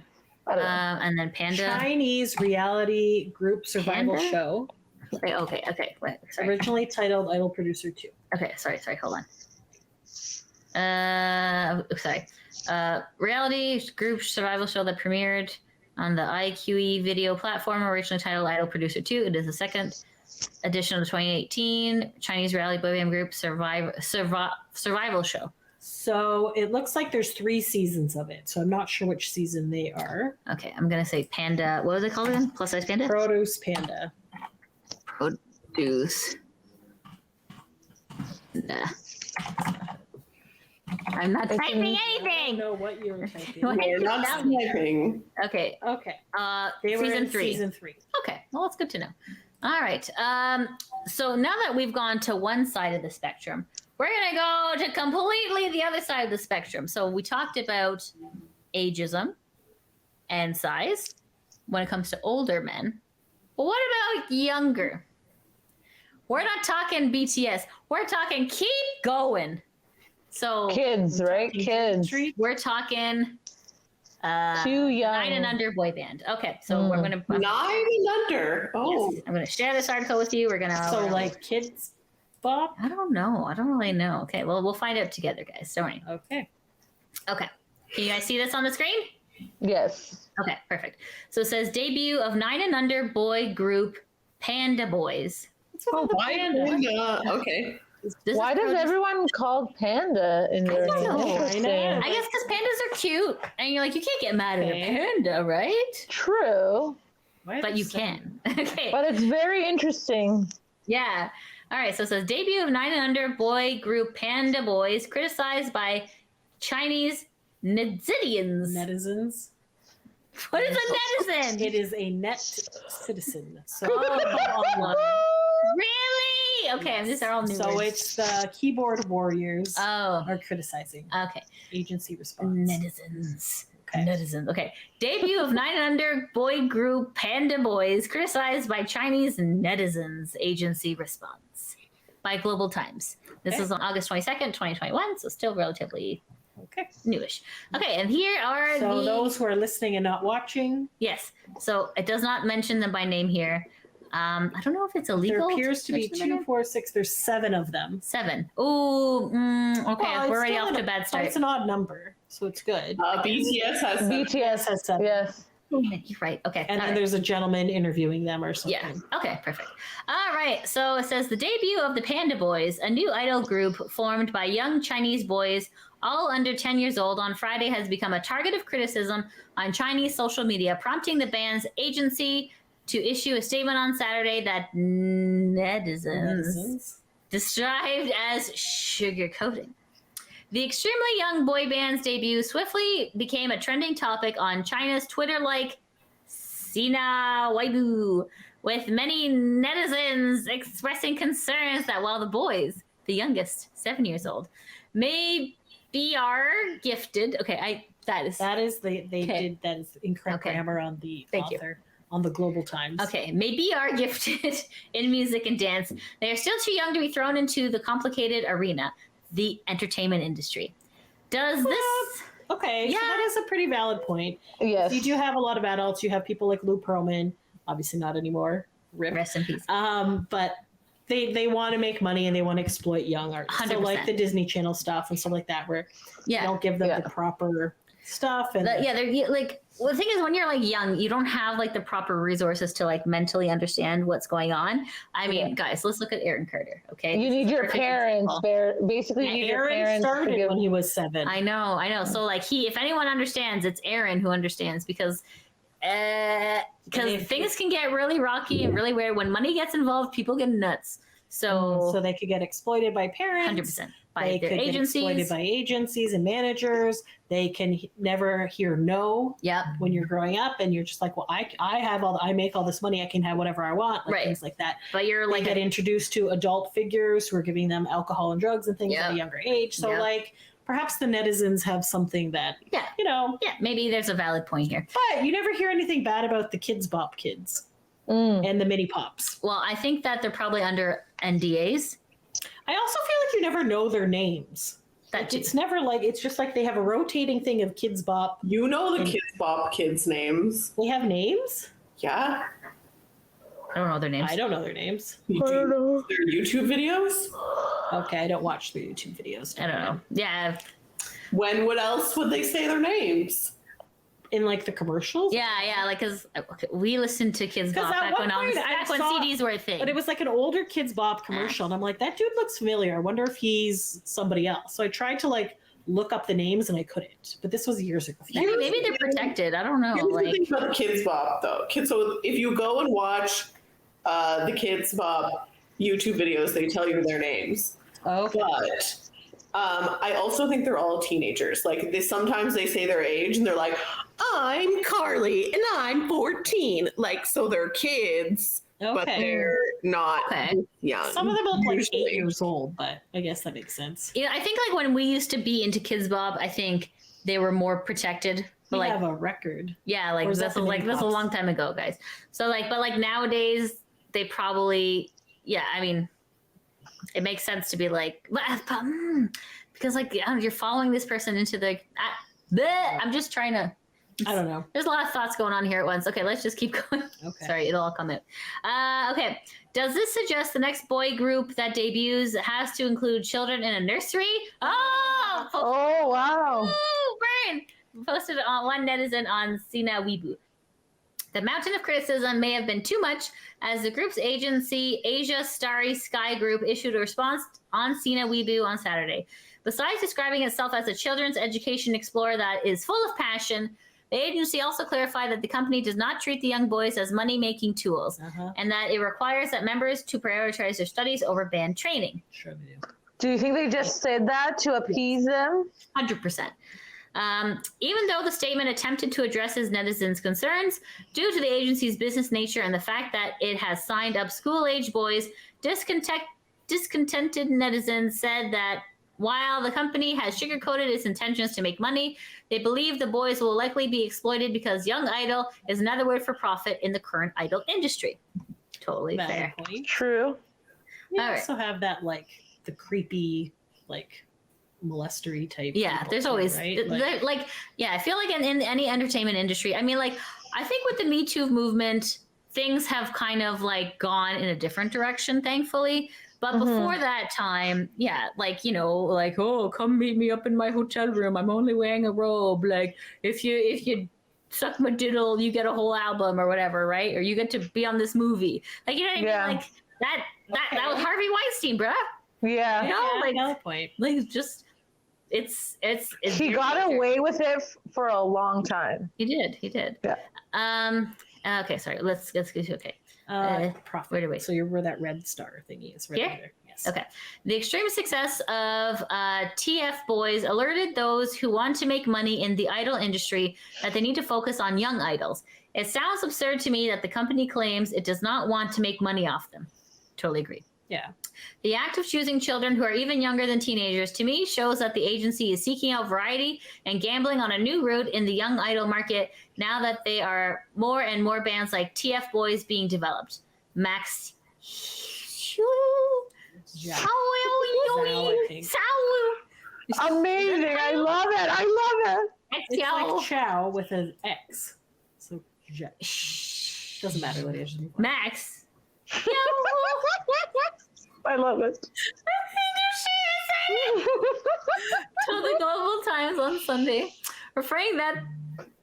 I don't know. And then Panda. Chinese reality group survival Panda? show, Okay. Wait, sorry. originally titled Idol Producer 2. Okay, sorry. Hold on. Sorry. Reality group survival show that premiered on the IQE video platform, originally titled Idol Producer 2. It is the second edition of the 2018 Chinese reality boy band group survival show. So it looks like there's 3 seasons of it. So I'm not sure which season they are. Okay, I'm gonna say Panda. What was it called again? Plus size Panda. Produce Panda. Produce. Nah. I'm not typing I don't anything. know what you were typing. What? They're not sniping. Okay. Okay. Season They were in 3. Season 3. Okay, well, that's good to know. All right. So now that we've gone to one side of the spectrum, we're gonna go to completely the other side of the spectrum. So we talked about ageism and size when it comes to older men. But what about younger? We're not talking BTS. We're talking keep going. So Kids, right? Kids. we're talking Too young. 9 and under boy band. Okay, so we're gonna 9 and under. Oh, yes, I'm gonna share this article with you. We're gonna So like kids bop. I don't know. I don't really know. Okay, well we'll find out together, guys. Don't worry. Okay. Okay, can you guys see this on the screen? Yes. Okay, perfect. So it says debut of 9 and under boy group Panda Boys. oh why? Panda? Okay. This Why is does for this- everyone call Panda in their don't name? know. Interesting. I guess because pandas are cute, and you're like, you can't get mad at Okay. a panda, right? True, Why But is you this can. Okay. but it's very interesting. Yeah. All right, so it says debut of 9 and Under boy group Panda Boys criticized by Chinese netizens. Netizens. What is a netizen? It is a net citizen. So online. Really? Okay, these are all new So words. it's the keyboard warriors Oh, are criticizing okay. agency response. Netizens. Okay. Netizens. Okay. Debut of 9 and Under boy group Panda Boys criticized by Chinese netizens. Agency response by Global Times. This Okay. is on August 22nd, 2021, so still relatively Okay. newish. Okay, and here are So those who are listening and not watching, yes. So it does not mention them by name here. I don't know if it's illegal. there appears to be mention them by name. 2, 4, 6. There's 7 of them. 7. Ooh, okay. Well, it's We're already still off to a bad start. It's an odd number, so it's good. BTS has seven. BTS has 7. Yes. You're right. Okay. And all then right. there's a gentleman interviewing them or something. Yeah. Okay. Perfect. All right. So it says the debut of the Panda Boys, a new idol group formed by young Chinese boys, all under 10 years old, on Friday has become a target of criticism on Chinese social media, prompting the band's agency to issue a statement on Saturday that netizens described as sugarcoating. The extremely young boy band's debut swiftly became a trending topic on China's Twitter-like Sina Weibo, with many netizens expressing concerns that while the boys, the youngest, 7 years old, may be gifted. Okay, they they Okay. did that is incorrect Okay. grammar on the Thank you. author on the Global Times. Okay, maybe are gifted in music and dance. They are still too young to be thrown into the complicated arena, the entertainment industry. Does this? Okay, so Yeah. that is a pretty valid point. Yes. You do have a lot of adults. You have people like Lou Pearlman, obviously not anymore. Rip. Rest in peace. But they want to make money and they want to exploit young artists. So 100%. like the Disney Channel stuff and stuff like that, where you Yeah. don't give them Yeah. the proper stuff. And Yeah, they're like, well, the thing is, when you're like young, you don't have like the proper resources to like mentally understand what's going on. I mean, Yeah. guys, let's look at Aaron Carter. Okay, You This need is a your perfect parents. example. Basically, you need your Aaron parents to started give. when he was 7. I know. So like, if anyone understands, it's Aaron who understands because things can get really rocky and really weird when money gets involved. People get nuts. so So they could get exploited by parents. 100% by They their could get exploited agencies. by agencies and managers. They can never hear no Yep. when you're growing up, and you're just like, well, I make all this money, I can have whatever I want, like Right. things like that. But you're They like get introduced to adult figures who are giving them alcohol and drugs and things at Yep. a younger age. So Yep. like perhaps the netizens have something that Yeah. Yeah, maybe there's a valid point here. but you never hear anything bad about the Kids Bop kids Mm. and the Mini Pops. Well, I think that they're probably under NDAs. I also feel like you never know their names. That Like, too. it's never like it's just like they have a rotating thing of Kids Bop. You know the Kids Bop kids' names. They have names. Yeah. I don't know their names. I don't know their names. You do their YouTube videos? Okay, I don't watch their YouTube videos. I don't know. Yeah, What else would they say their names? In like the commercials. yeah. Like, cause we listened to Kids 'Cause Bop at back one when point I back when saw- CDs were a thing. But it was like an older Kids Bop commercial, and I'm like, that dude looks familiar. I wonder if he's somebody else. So I tried to like look up the names, and I couldn't. But this was years ago. Maybe they're protected. I don't know. Here's the Like, thing about Kids Bop, though. So if you go and watch the Kids Bop YouTube videos, they tell you their names. Okay. But I also think they're all teenagers. Like sometimes they say their age, and they're like, "I'm Carly, and I'm 14." Like, so they're kids, but Okay. they're not Okay. young. Some of them look like usually. 8 years old, but I guess that makes sense. yeah, I think like when we used to be into Kids Bop, I think they were more protected. But We like, have a record. yeah, like Or is that this the is like Mini this is a Pops? long time ago, guys. So like, but like nowadays, they probably, yeah. I mean, it makes sense to be like, because like you're following this person into the. I'm just trying to. I don't know. There's a lot of thoughts going on here at once. Okay, let's just keep going. Okay. Sorry, it'll all come out. Okay. Does this suggest the next boy group that debuts has to include children in a nursery? Oh, Oh wow. Brian posted on one netizen on Sina Weibo. The mountain of criticism may have been too much, as the group's agency, Asia Starry Sky Group, issued a response on Sina Weibo on Saturday. Besides describing itself as a children's education explorer that is full of passion, The agency also clarified that the company does not treat the young boys as money-making tools, and that it requires that members to prioritize their studies over band training. Sure they do. Do you think they just said that to appease them? 100%. Even though the statement attempted to address his netizens' concerns, due to the agency's business nature and the fact that it has signed up school-age boys, discontented netizens said that while the company has sugarcoated its intentions to make money, they believe the boys will likely be exploited because young idol is another word for profit in the current idol industry. Totally fair. Point. True. You All right. also have that like the creepy like molestery type. Yeah, people there's too, always right? I feel like in any entertainment industry, I mean, like, I think with the Me Too movement, things have kind of like gone in a different direction, thankfully. But before that time, yeah, like, you know, like, oh, come meet me up in my hotel room. I'm only wearing a robe. Like, if you suck my diddle, you get a whole album or whatever, right? Or you get to be on this movie. Like, you know what I Yeah. mean? Like that was Harvey Weinstein, bruh. Yeah. You know, like, no point. like just it's He your got nature. away with it for a long time. He did. Yeah. Okay, sorry. Let's get okay. Profit. where do we- So you're where that red star thingy is. Right Here? there. Yes. Okay. The extreme success of TF Boys alerted those who want to make money in the idol industry that they need to focus on young idols. It sounds absurd to me that the company claims it does not want to make money off them. Totally agree. Yeah. The act of choosing children who are even younger than teenagers, to me, shows that the agency is seeking out variety and gambling on a new route in the young idol market now that there are more and more bands like TF Boys being developed. Max. Yeah. Amazing. I love it. I love it. It's like Chow with an X. So doesn't matter what it is. Max. I love it. To the Global Times on Sunday, referring that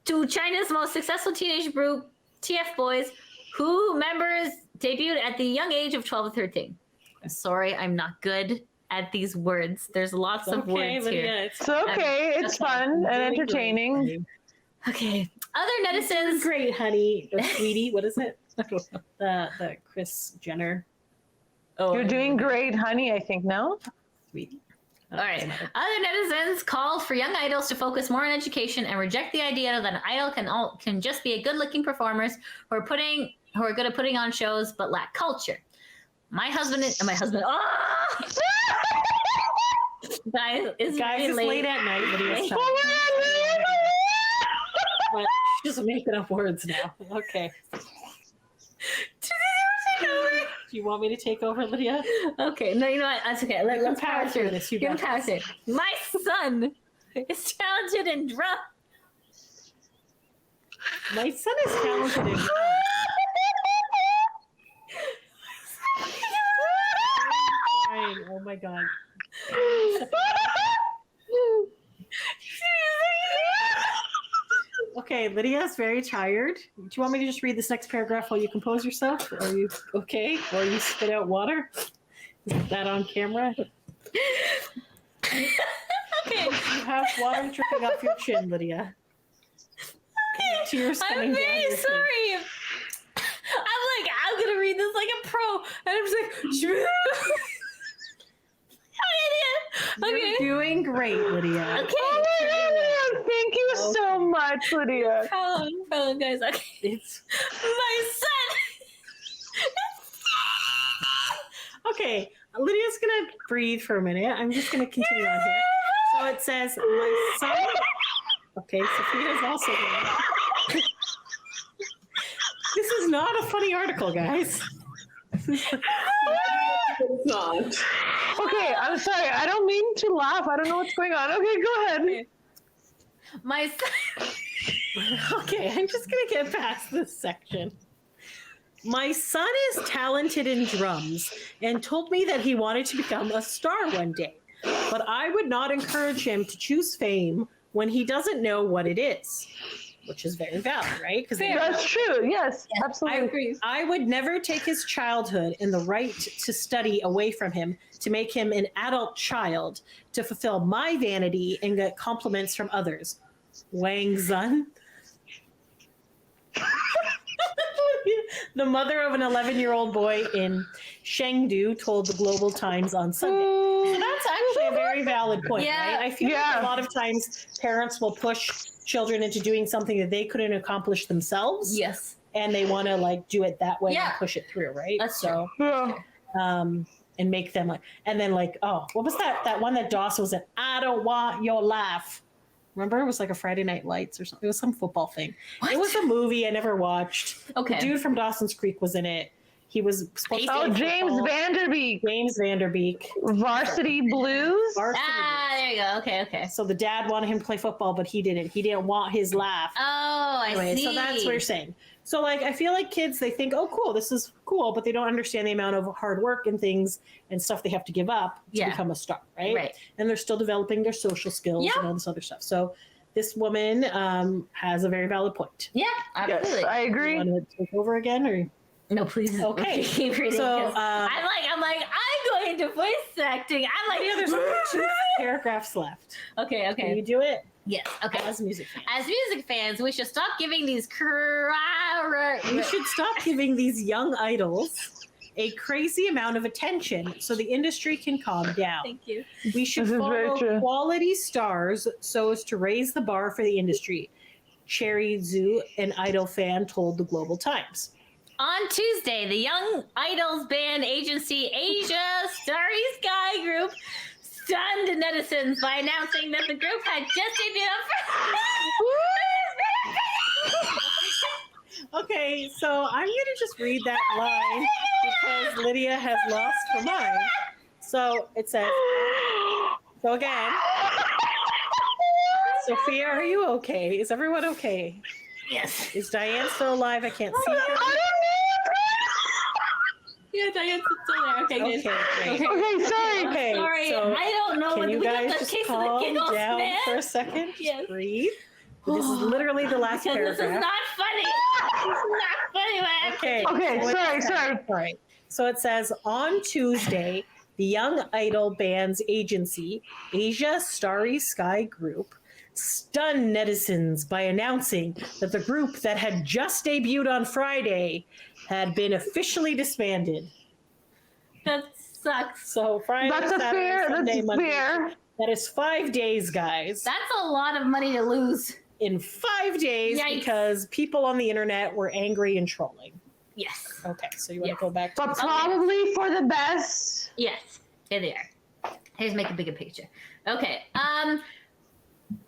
to China's most successful teenage group, TF Boys, who members debuted at the young age of 12 to 13. I'm sorry, I'm not good at these words. There's lots of words here. It's okay. It's fun and entertaining. Okay. Other netizens. Great, honey. Or sweetie. What is it? The Kris Jenner. Oh, You're doing great, honey, I think, no? Sweetie. All right. Other netizens called for young idols to focus more on education and reject the idea that an idol can just be a good-looking performers who are good at putting on shows but lack culture. My husband. Oh! Guys, it's Guys, really it's late at night. Lydia's time. But just making up words now. Okay. Do you want me to take over, Lydia? Okay, no, you know what? That's okay. Let's power through this. You Give him got power through. My son is talented in drum. My son is talented in drum. Fine. Oh my god. Okay, Lydia's very tired. Do you want me to just read this next paragraph while you compose yourself? Are you okay? Or you spit out water? Is that on camera? Okay. You have water dripping off your chin, Lydia. Tears coming I'm down very your sorry. I'm gonna read this like a pro, and I'm just like, You're okay. doing great, Lydia. Okay. Oh my God, thank you so much, Lydia. Hold on, guys. Okay. It's My son. okay. Lydia's gonna breathe for a minute. I'm just gonna continue on here. So it says, my son. Okay, Sophia's also there. This is not a funny article, guys. It's not. Okay, I'm sorry. I don't mean to laugh. I don't know what's going on. Okay, go ahead. My son. Okay, I'm just gonna get past this section. My son is talented in drums and told me that he wanted to become a star one day, but I would not encourage him to choose fame when he doesn't know what it is, which is very valid, right? Because That's true. Yes, absolutely. I would never take his childhood and the right to study away from him to make him an adult child to fulfill my vanity and get compliments from others. Wang Zun. The mother of an 11-year-old boy in Chengdu told the Global Times on Sunday. So that's actually a very valid point, Yeah. right? I feel like a lot of times parents will push children into doing something that they couldn't accomplish themselves. Yes. And they want to like do it that way Yeah. and push it through, right? That's so. Yeah. And make them like, and then like, oh, what was that one that Dawson was in? I don't want your life. Remember, it was like a Friday Night Lights or something. It was some football thing. What? It was a movie I never watched. Okay. The dude from Dawson's Creek was in it. He was supposed to Oh, play James football. Vanderbeek. James Vanderbeek. Varsity Blues. Varsity. There you go. Okay. So the dad wanted him to play football, but he didn't. He didn't want his laugh. Oh, I Anyway, see. so that's what you're saying. So like, I feel like kids, they think, oh, cool, this is cool, but they don't understand the amount of hard work and things and stuff they have to give up to Yeah. become a star, right? Right. And they're still developing their social skills Yeah. and all this other stuff. So this woman has a very valid point. Yeah, Yes, absolutely. I You agree. want to take over again, or No, please. Okay. Keep reading, So, 'cause I'm going into voice acting. I'm like, yeah, there's only 2 paragraphs left. okay. Can you do it Yes. Okay. as a music fan? As music fans, we should stop giving these We should stop giving these young idols a crazy amount of attention so the industry can calm down. Thank you. We should This is very follow true. quality stars so as to raise the bar for the industry. Cherry Zhu, an Idol fan, told the Global Times. On Tuesday, the Young Idols band agency Asia Starry Sky Group stunned netizens by announcing that the group had just debuted Okay, so I'm going to just read that line because Lydia has lost her mind. So it says, so again, Sophia, are you okay? Is everyone okay? Yes. Is Diane still alive? I can't see her. Yeah, Diane's still there. Okay, Okay, good. great. Okay, sorry. Okay, Sorry, so I don't know. can you we got guys the just case of the calm giggles, down man. for a second? Just Yes. breathe. This is literally the last Because this is paragraph. not funny. This is not funny, man. Okay. Okay, so it sorry, says- sorry. All right. So it says on Tuesday, the Young Idol band's agency, Asia Starry Sky Group, stunned netizens by announcing that the group that had just debuted on Friday had been officially disbanded. That sucks. So Friday, That's a Saturday, fair. Sunday, That's Monday. fair. That is 5 days, guys. That's a lot of money to lose. In 5 days, Yikes. because people on the internet were angry and trolling. Yes. Okay, so you want Yes. to go back to But probably for the best. Yes. Here they are. Here's make a bigger picture. Okay.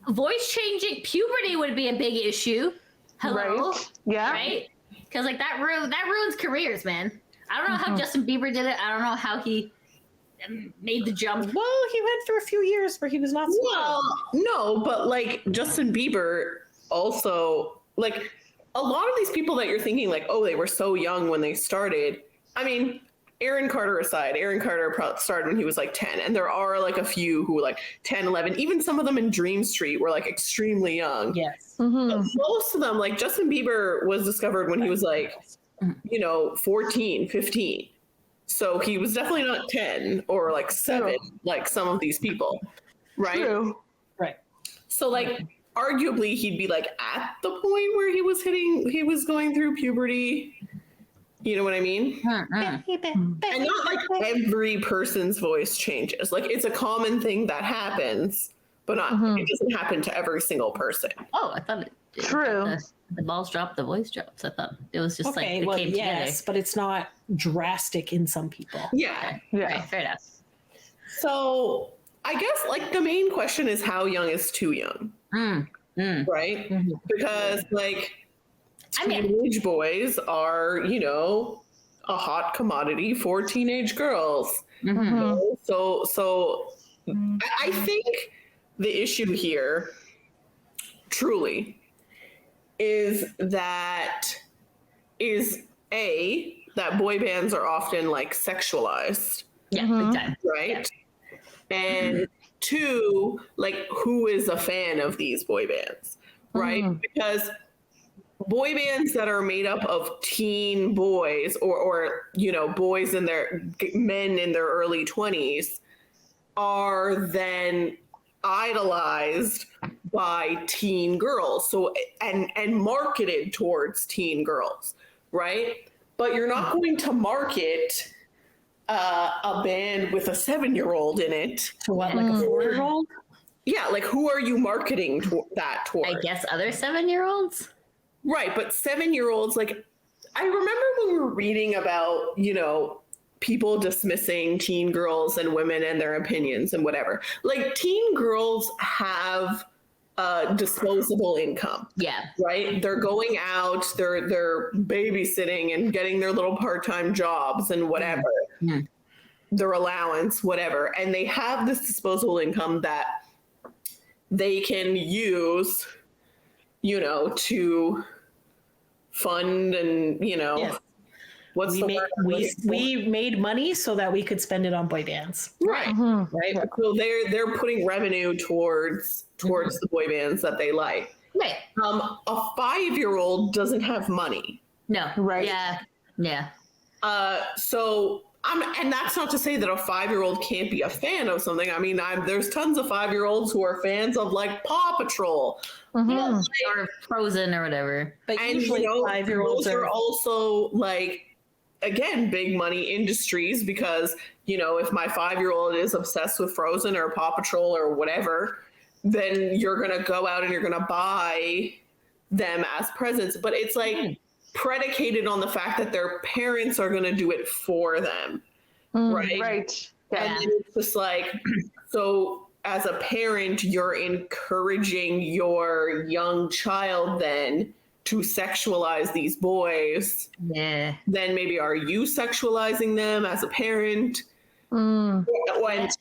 Voice changing puberty would be a big issue. Hello. Right. Yeah. Right? Because like that ruins careers, man. I don't know how Justin Bieber did it. I don't know how he made the jump. Well, he went through a few years where he was not. Well, no, but like Justin Bieber also, like a lot of these people that you're thinking like, oh, they were so young when they started. I mean, Aaron Carter aside, Aaron Carter started when he was like 10. And there are like a few who like 10, 11, even some of them in Dream Street were like extremely young. Yes. Mm-hmm. Most of them, like Justin Bieber was discovered when he was like, 14, 15. So he was definitely not 10 or like 7, like some of these people. Right. True. Right. So like arguably he'd be like at the point where he was going through puberty. You know what I mean? And not like every person's voice changes. Like it's a common thing that happens, but not it doesn't happen to every single person. Oh, I thought it did. True. The balls dropped, the voice drops. I thought it was just Okay. like it Well, came yes, but it's not drastic in some people. Yeah. together. Yeah. Right, fair enough. So I guess like the main question is how young is too young, right? Mhm. Because like I mean- teenage boys are, a hot commodity for teenage girls. Mhm. So I think the issue here truly is that boy bands are often like sexualized, Yeah, Mhm. big time. right? And 2, like who is a fan of these boy bands, right? Because boy bands that are made up of teen boys or boys in their men in their early 20s are then idolized by teen girls, so and marketed towards teen girls, right? But you're not going to market a band with a 7-year-old in it. To what, like a 4-year-old? Yeah, like who are you marketing that toward? I guess other 7-year-olds. Right, but 7-year-olds, like, I remember when we were reading about, you know, people dismissing teen girls and women and their opinions and whatever. Like, teen girls have disposable income. Yeah. Right? They're going out, they're babysitting and getting their little part-time jobs and whatever. Mm. Their allowance, whatever. And they have this disposable income that they can use, you know, to fund and, you know, Yes. what's the word? We made money so that we could spend it on boy bands. Right. Right. So they're putting revenue towards the boy bands that they like. Right. A 5-year-old doesn't have money. No. Right. Yeah. Yeah. So and that's not to say that a 5-year-old can't be a fan of something. I mean, there's tons of 5-year-olds who are fans of like Paw Patrol. Mhm. Or Frozen or whatever. But And usually you know, 5-year-olds those are are also like, again, big money industries, because, you know, if my 5-year-old is obsessed with Frozen or Paw Patrol or whatever, then you're going to go out and you're going to buy them as presents. But it's like predicated on the fact that their parents are going to do it for them. Right. Right. And Yeah. then it's just like, so as a parent, you're encouraging your young child then to sexualize these boys. Yeah. Then maybe are you sexualizing them as a parent? When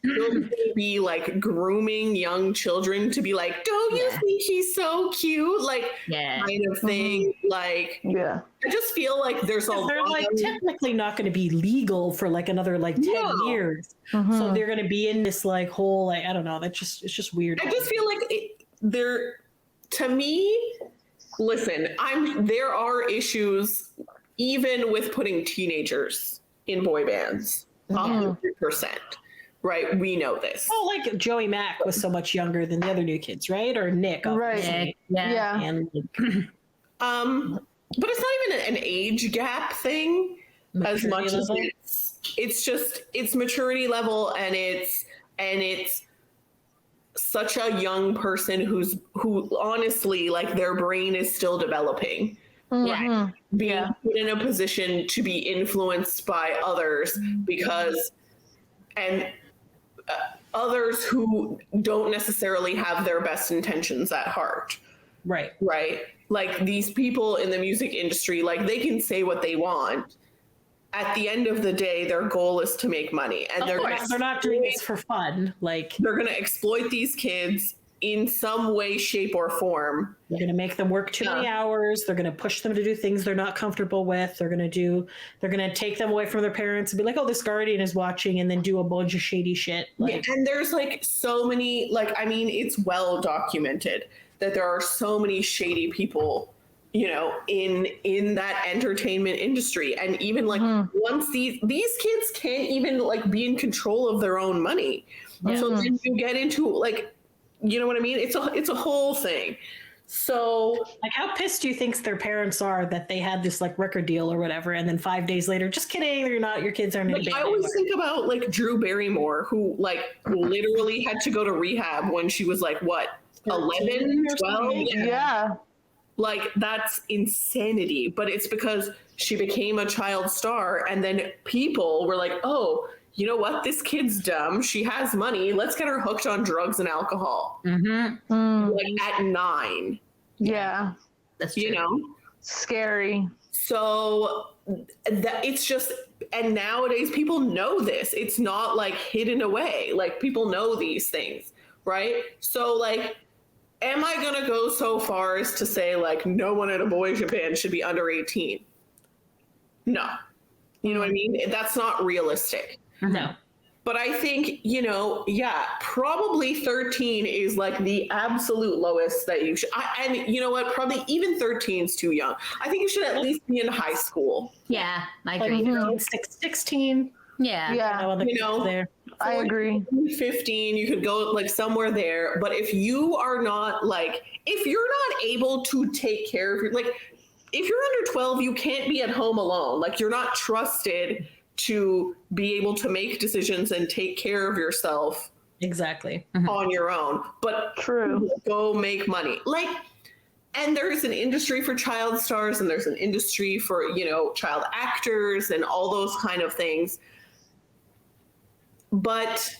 children be like grooming young children to be like, don't you Yeah. think he's so cute? Like, Yeah. kind of thing. Like, Yeah. I just feel like there's a they're lot like of, technically not going to be legal for like another like 10 No. years. So they're going to be in this like whole like I don't know. It's just weird. I just feel like to me, listen, there are issues even with putting teenagers in boy bands. 100%. Right? We know this. Oh, like Joey Mack was so much younger than the other new kids, right? Or Nick, Right. obviously. Yeah. Yeah. And But it's not even an age gap thing as maturity much as level. it's just it's maturity level, and it's such a young person who honestly, like, their brain is still developing. Mhm. Being put in a position to be influenced by others others who don't necessarily have their best intentions at heart. right. Right? Like, these people in the music industry, like, they can say what they want. At the end of the day, their goal is to make money, and they're They're not doing this for fun. Like they're going to exploit these kids in some way, shape, or form. they're going to make them work too many hours. They're going to push them to do things they're not comfortable with. They're going to take them away from their parents and be like, oh, this guardian is watching, and then do a bunch of shady shit. Like, And there's like so many, like, I mean, it's well documented that there are so many shady people, you know, in that entertainment industry. And even like once these kids can't even like be in control of their own money. So then you get into like, you know what I mean? It's a whole thing. So like, how pissed do you think their parents are that they had this like record deal or whatever, and then 5 days later, just kidding, you're not. Your kids aren't in a like, band I always anymore. think about like Drew Barrymore, who like literally had to go to rehab when she was like, what, 11, 12? Yeah. Like, that's insanity. But it's because she became a child star, and then people were like, oh, you know what? This kid's dumb. She has money. Let's get her hooked on drugs and alcohol. Like at 9, Yeah. That's true. you know? Scary. So that it's just, and nowadays people know this. It's not like hidden away. Like, people know these things, right? So like, am I gonna go so far as to say like no one in a boys band should be under 18? No. You know what I mean? That's not realistic. No. But I think, you know, yeah, probably 13 is like the absolute lowest that you should. And you know what? Probably even 13 is too young. I think you should at least be in high school. Yeah, I Like agree. 16. Yeah. Yeah, On the You know, there. I agree. 15, you could go like somewhere there. But if you are not like, if you're not able to take care of your, like, if you're under 12, you can't be at home alone. Like, you're not trusted to be able to make decisions and take care of yourself Exactly. on your own. But True. go make money. Like, and there's an industry for child stars and there's an industry for, you know, child actors and all those kind of things. But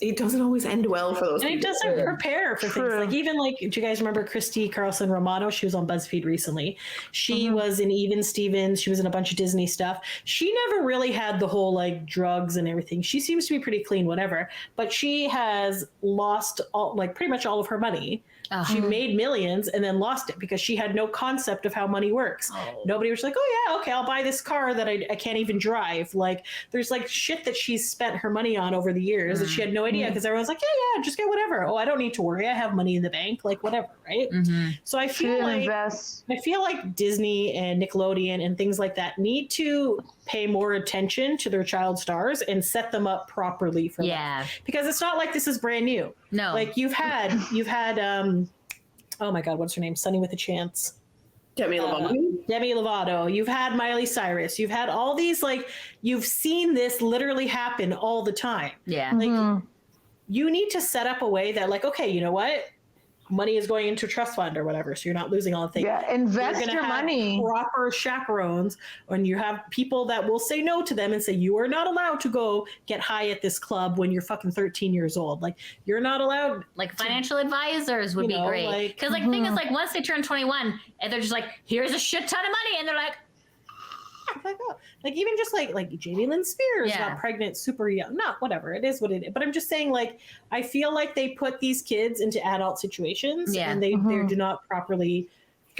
it doesn't always end well for those And it people. doesn't prepare for True. things. Like, even like, do you guys remember Christy Carlson Romano? She was on BuzzFeed recently. She was in Even Stevens. She was in a bunch of Disney stuff. She never really had the whole like drugs and everything. She seems to be pretty clean, whatever. But she has lost all, like, pretty much all of her money. She made millions and then lost it because she had no concept of how money works. Nobody was like, oh yeah, okay, I'll buy this car that I can't even drive. Like, there's like shit that she's spent her money on over the years that she had no idea, because everyone's like, yeah, just get whatever. Oh, I don't need to worry. I have money in the bank, like whatever, right? So I She feel didn't like invest. I feel like Disney and Nickelodeon and things like that need to pay more attention to their child stars and set them up properly for Yeah. that. Because it's not like this is brand new. No. Like you've had oh my god, what's her name? Sunny with a Chance. Demi Lovato. Demi Lovato. You've had Miley Cyrus. You've had all these, like, you've seen this literally happen all the time. Yeah. Like, you need to set up a way that, like, okay, you know what? Money is going into a trust fund or whatever, so you're not losing all the things. Yeah, You're invest gonna your have money. proper chaperones, and you have people that will say no to them and say, you are not allowed to go get high at this club when you're fucking 13 years old. Like, you're not allowed. Like financial advisors would You be know, great. like- Because like the thing is, like, once they turn 21 and they're just like, here's a shit ton of money, and they're like, Like, oh, like even just like Jamie Lynn Spears Yeah. got pregnant super young. Not whatever, it is what it is. But I'm just saying, like, I feel like they put these kids into adult situations, Yeah. and they do not properly.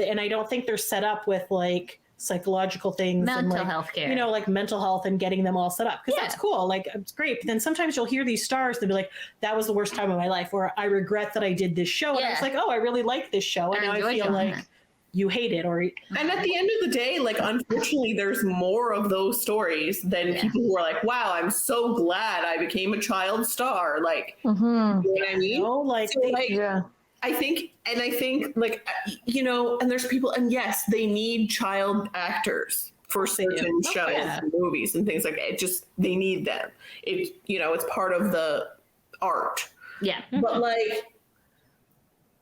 And I don't think they're set up with like psychological things and mental like, health care. you know, like mental health and getting them all set up, because Yeah. that's cool. Like, it's great. But then sometimes you'll hear these stars and be like, that was the worst time of my life, or I regret that I did this show. And I was Yeah. like, oh, I really like this show, and I now I enjoyed feel doing like it. you hate it, or And at the end of the day, like, unfortunately, there's more of those stories than Yeah. people who are like, wow, I'm so glad I became a child star. Like, Mm-hmm. you know what I you mean? know, like, So, like, Yeah. I think, like, you know, and there's people, and yes, they need child actors for They do. certain Oh, shows yeah. and movies and things like that. It just, they need them. It, you know, it's part of the art. yeah. But like,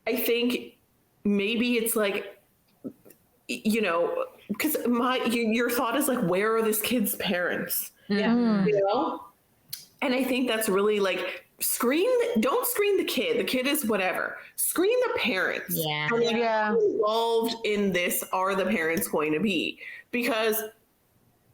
I think maybe it's like, you know, because your thought is like, where are this kid's parents? yeah. You know, and I think that's really like, don't screen the kid. The kid is whatever. Screen the parents. Yeah. And, like, Yeah. how involved in this are the parents going to be? Because,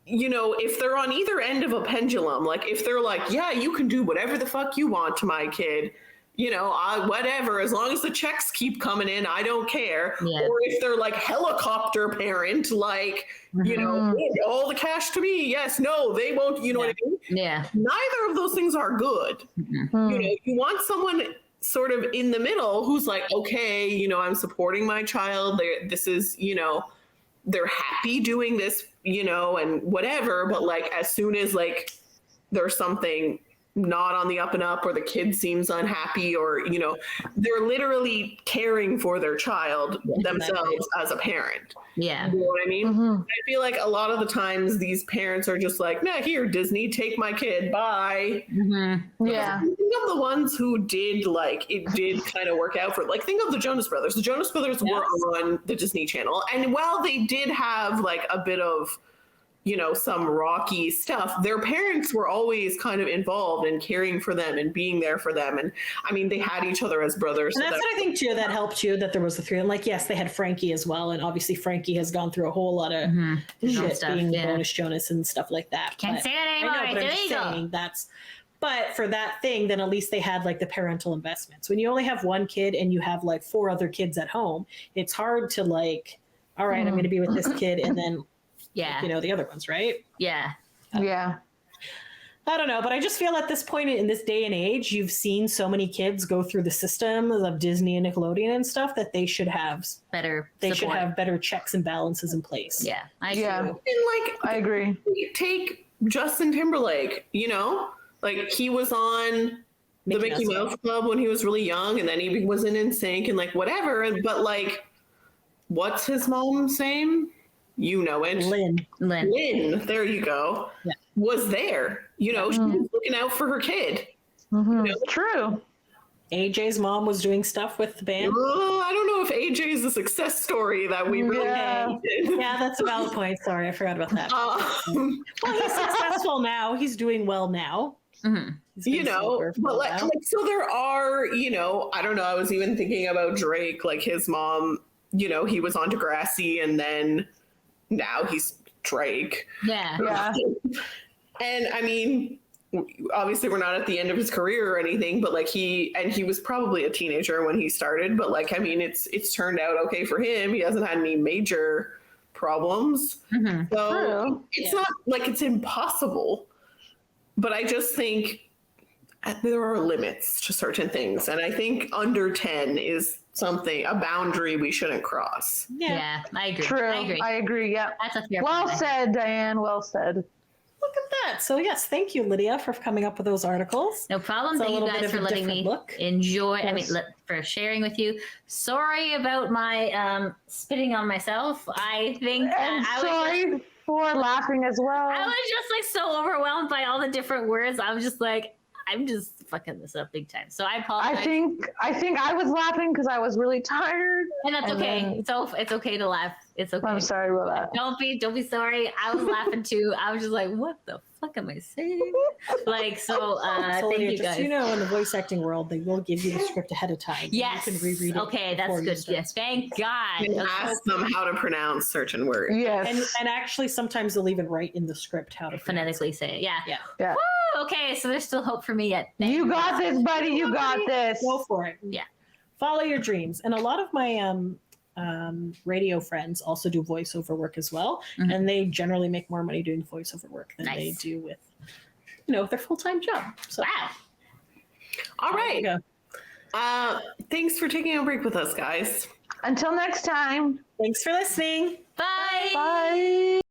you know, if they're on either end of a pendulum, like if they're like, yeah, you can do whatever the fuck you want to my kid, you know, whatever, as long as the checks keep coming in, I don't care. Yeah. Or if they're like helicopter parent, like, you know, all the cash to me. Yes, no, they won't, you know what I mean? Yeah. Neither of those things are good. You know, you want someone sort of in the middle who's like, okay, you know, I'm supporting my child. This is, you know, they're happy doing this, you know, and whatever. But like, as soon as like there's something not on the up and up, or the kid seems unhappy, or, you know, they're literally caring for their child themselves as a parent. Yeah. You know what I mean? Mm-hmm. I feel like a lot of the times these parents are just like, nah, here, Disney, take my kid, bye. Yeah. Think of the ones who did, like, it did kind of work out for, like, think of the Jonas Brothers. The Jonas Brothers were on the Disney Channel. And while they did have, like, a bit of, you know, some rocky stuff, their parents were always kind of involved in caring for them and being there for them. And I mean, they had each other as brothers. And so that's that- what I think too, that helped you, that there was the three. And like, yes, they had Frankie as well. And obviously Frankie has gone through a whole lot of shit Stuff, being yeah. bonus Jonas and stuff like that. Can't But say it anymore. I know, but I'm It's just illegal. saying but for that thing, then at least they had like the parental investments. When you only have one kid and you have like 4 other kids at home, it's hard to like, all right, I'm going to be with this kid and then, Yeah. you know, the other ones, right? Yeah. Yeah. I don't know, but I just feel at this point in this day and age, you've seen so many kids go through the system of Disney and Nickelodeon and stuff that they should have Better they should support. have better checks and balances in place. Yeah. I Yeah. do. and like, I agree. take Justin Timberlake, you know? Like he was on the Mickey Mouse Club when he was really young, and then he was in NSYNC and like whatever. But like, what's his mom's name? You know it. Lynn. Lynn, there you go. Yeah. Was there. You know, she was looking out for her kid. Mhm. You know? True. AJ's mom was doing stuff with the band. Oh, I don't know if AJ is a success story that we really needed. Yeah, that's a valid point. Sorry, I forgot about that. Well, he's successful now. He's doing well now. Mhm. He's been you know, sober for a but while. like, so there are, you know, I don't know. I was even thinking about Drake, like his mom, you know, he was on Degrassi and then now he's Drake. Yeah. Yeah. And I mean, obviously we're not at the end of his career or anything, but like he was probably a teenager when he started, but like, I mean, it's turned out okay for him. He hasn't had any major problems. Mhm. So True. it's not like it's impossible, but I just think there are limits to certain things. And I think under 10 is a boundary we shouldn't cross. Yeah. I agree. True. I agree. Yeah. That's a fair Well point. said, Diane. Well said. Look at that. So yes, thank you, Lydia, for coming up with those articles. No problem. It's a Thank you little bit guys of for a letting different me look. enjoy. Yes. For sharing with you. Sorry about my spitting on myself. I think And I was sorry for laughing as well. I was just like so overwhelmed by all the different words. I was just like, I'm just fucking this up big time. So I apologize. I think I was laughing because I was really tired. and that's and okay. then- So it's okay to laugh. It's okay. I'm sorry about that. Don't be sorry. I was laughing too. I was just like, what the fuck am I saying? Like, so So, thank Lydia, you just guys. so you know, in the voice acting world, they will give you the script ahead of time. Yes. You can reread it. Okay, that's before you good. start. Yes, thank God. And Okay. ask them how to pronounce certain words. Yes. And actually, sometimes they'll even write in the script how to pronounce Phonetically say it. Yeah. Yeah. Yeah. Woo, okay, so there's still hope for me yet. Thank You got this, buddy. You got this. Go for it. Yeah. Follow your dreams. And a lot of my radio friends also do voiceover work as well. Mhm. And they generally make more money doing voiceover work than they Nice. do with, you know, their full-time job. So Wow. All there you right. go. Thanks for taking a break with us, guys. Until next time. Thanks for listening. Bye. Bye.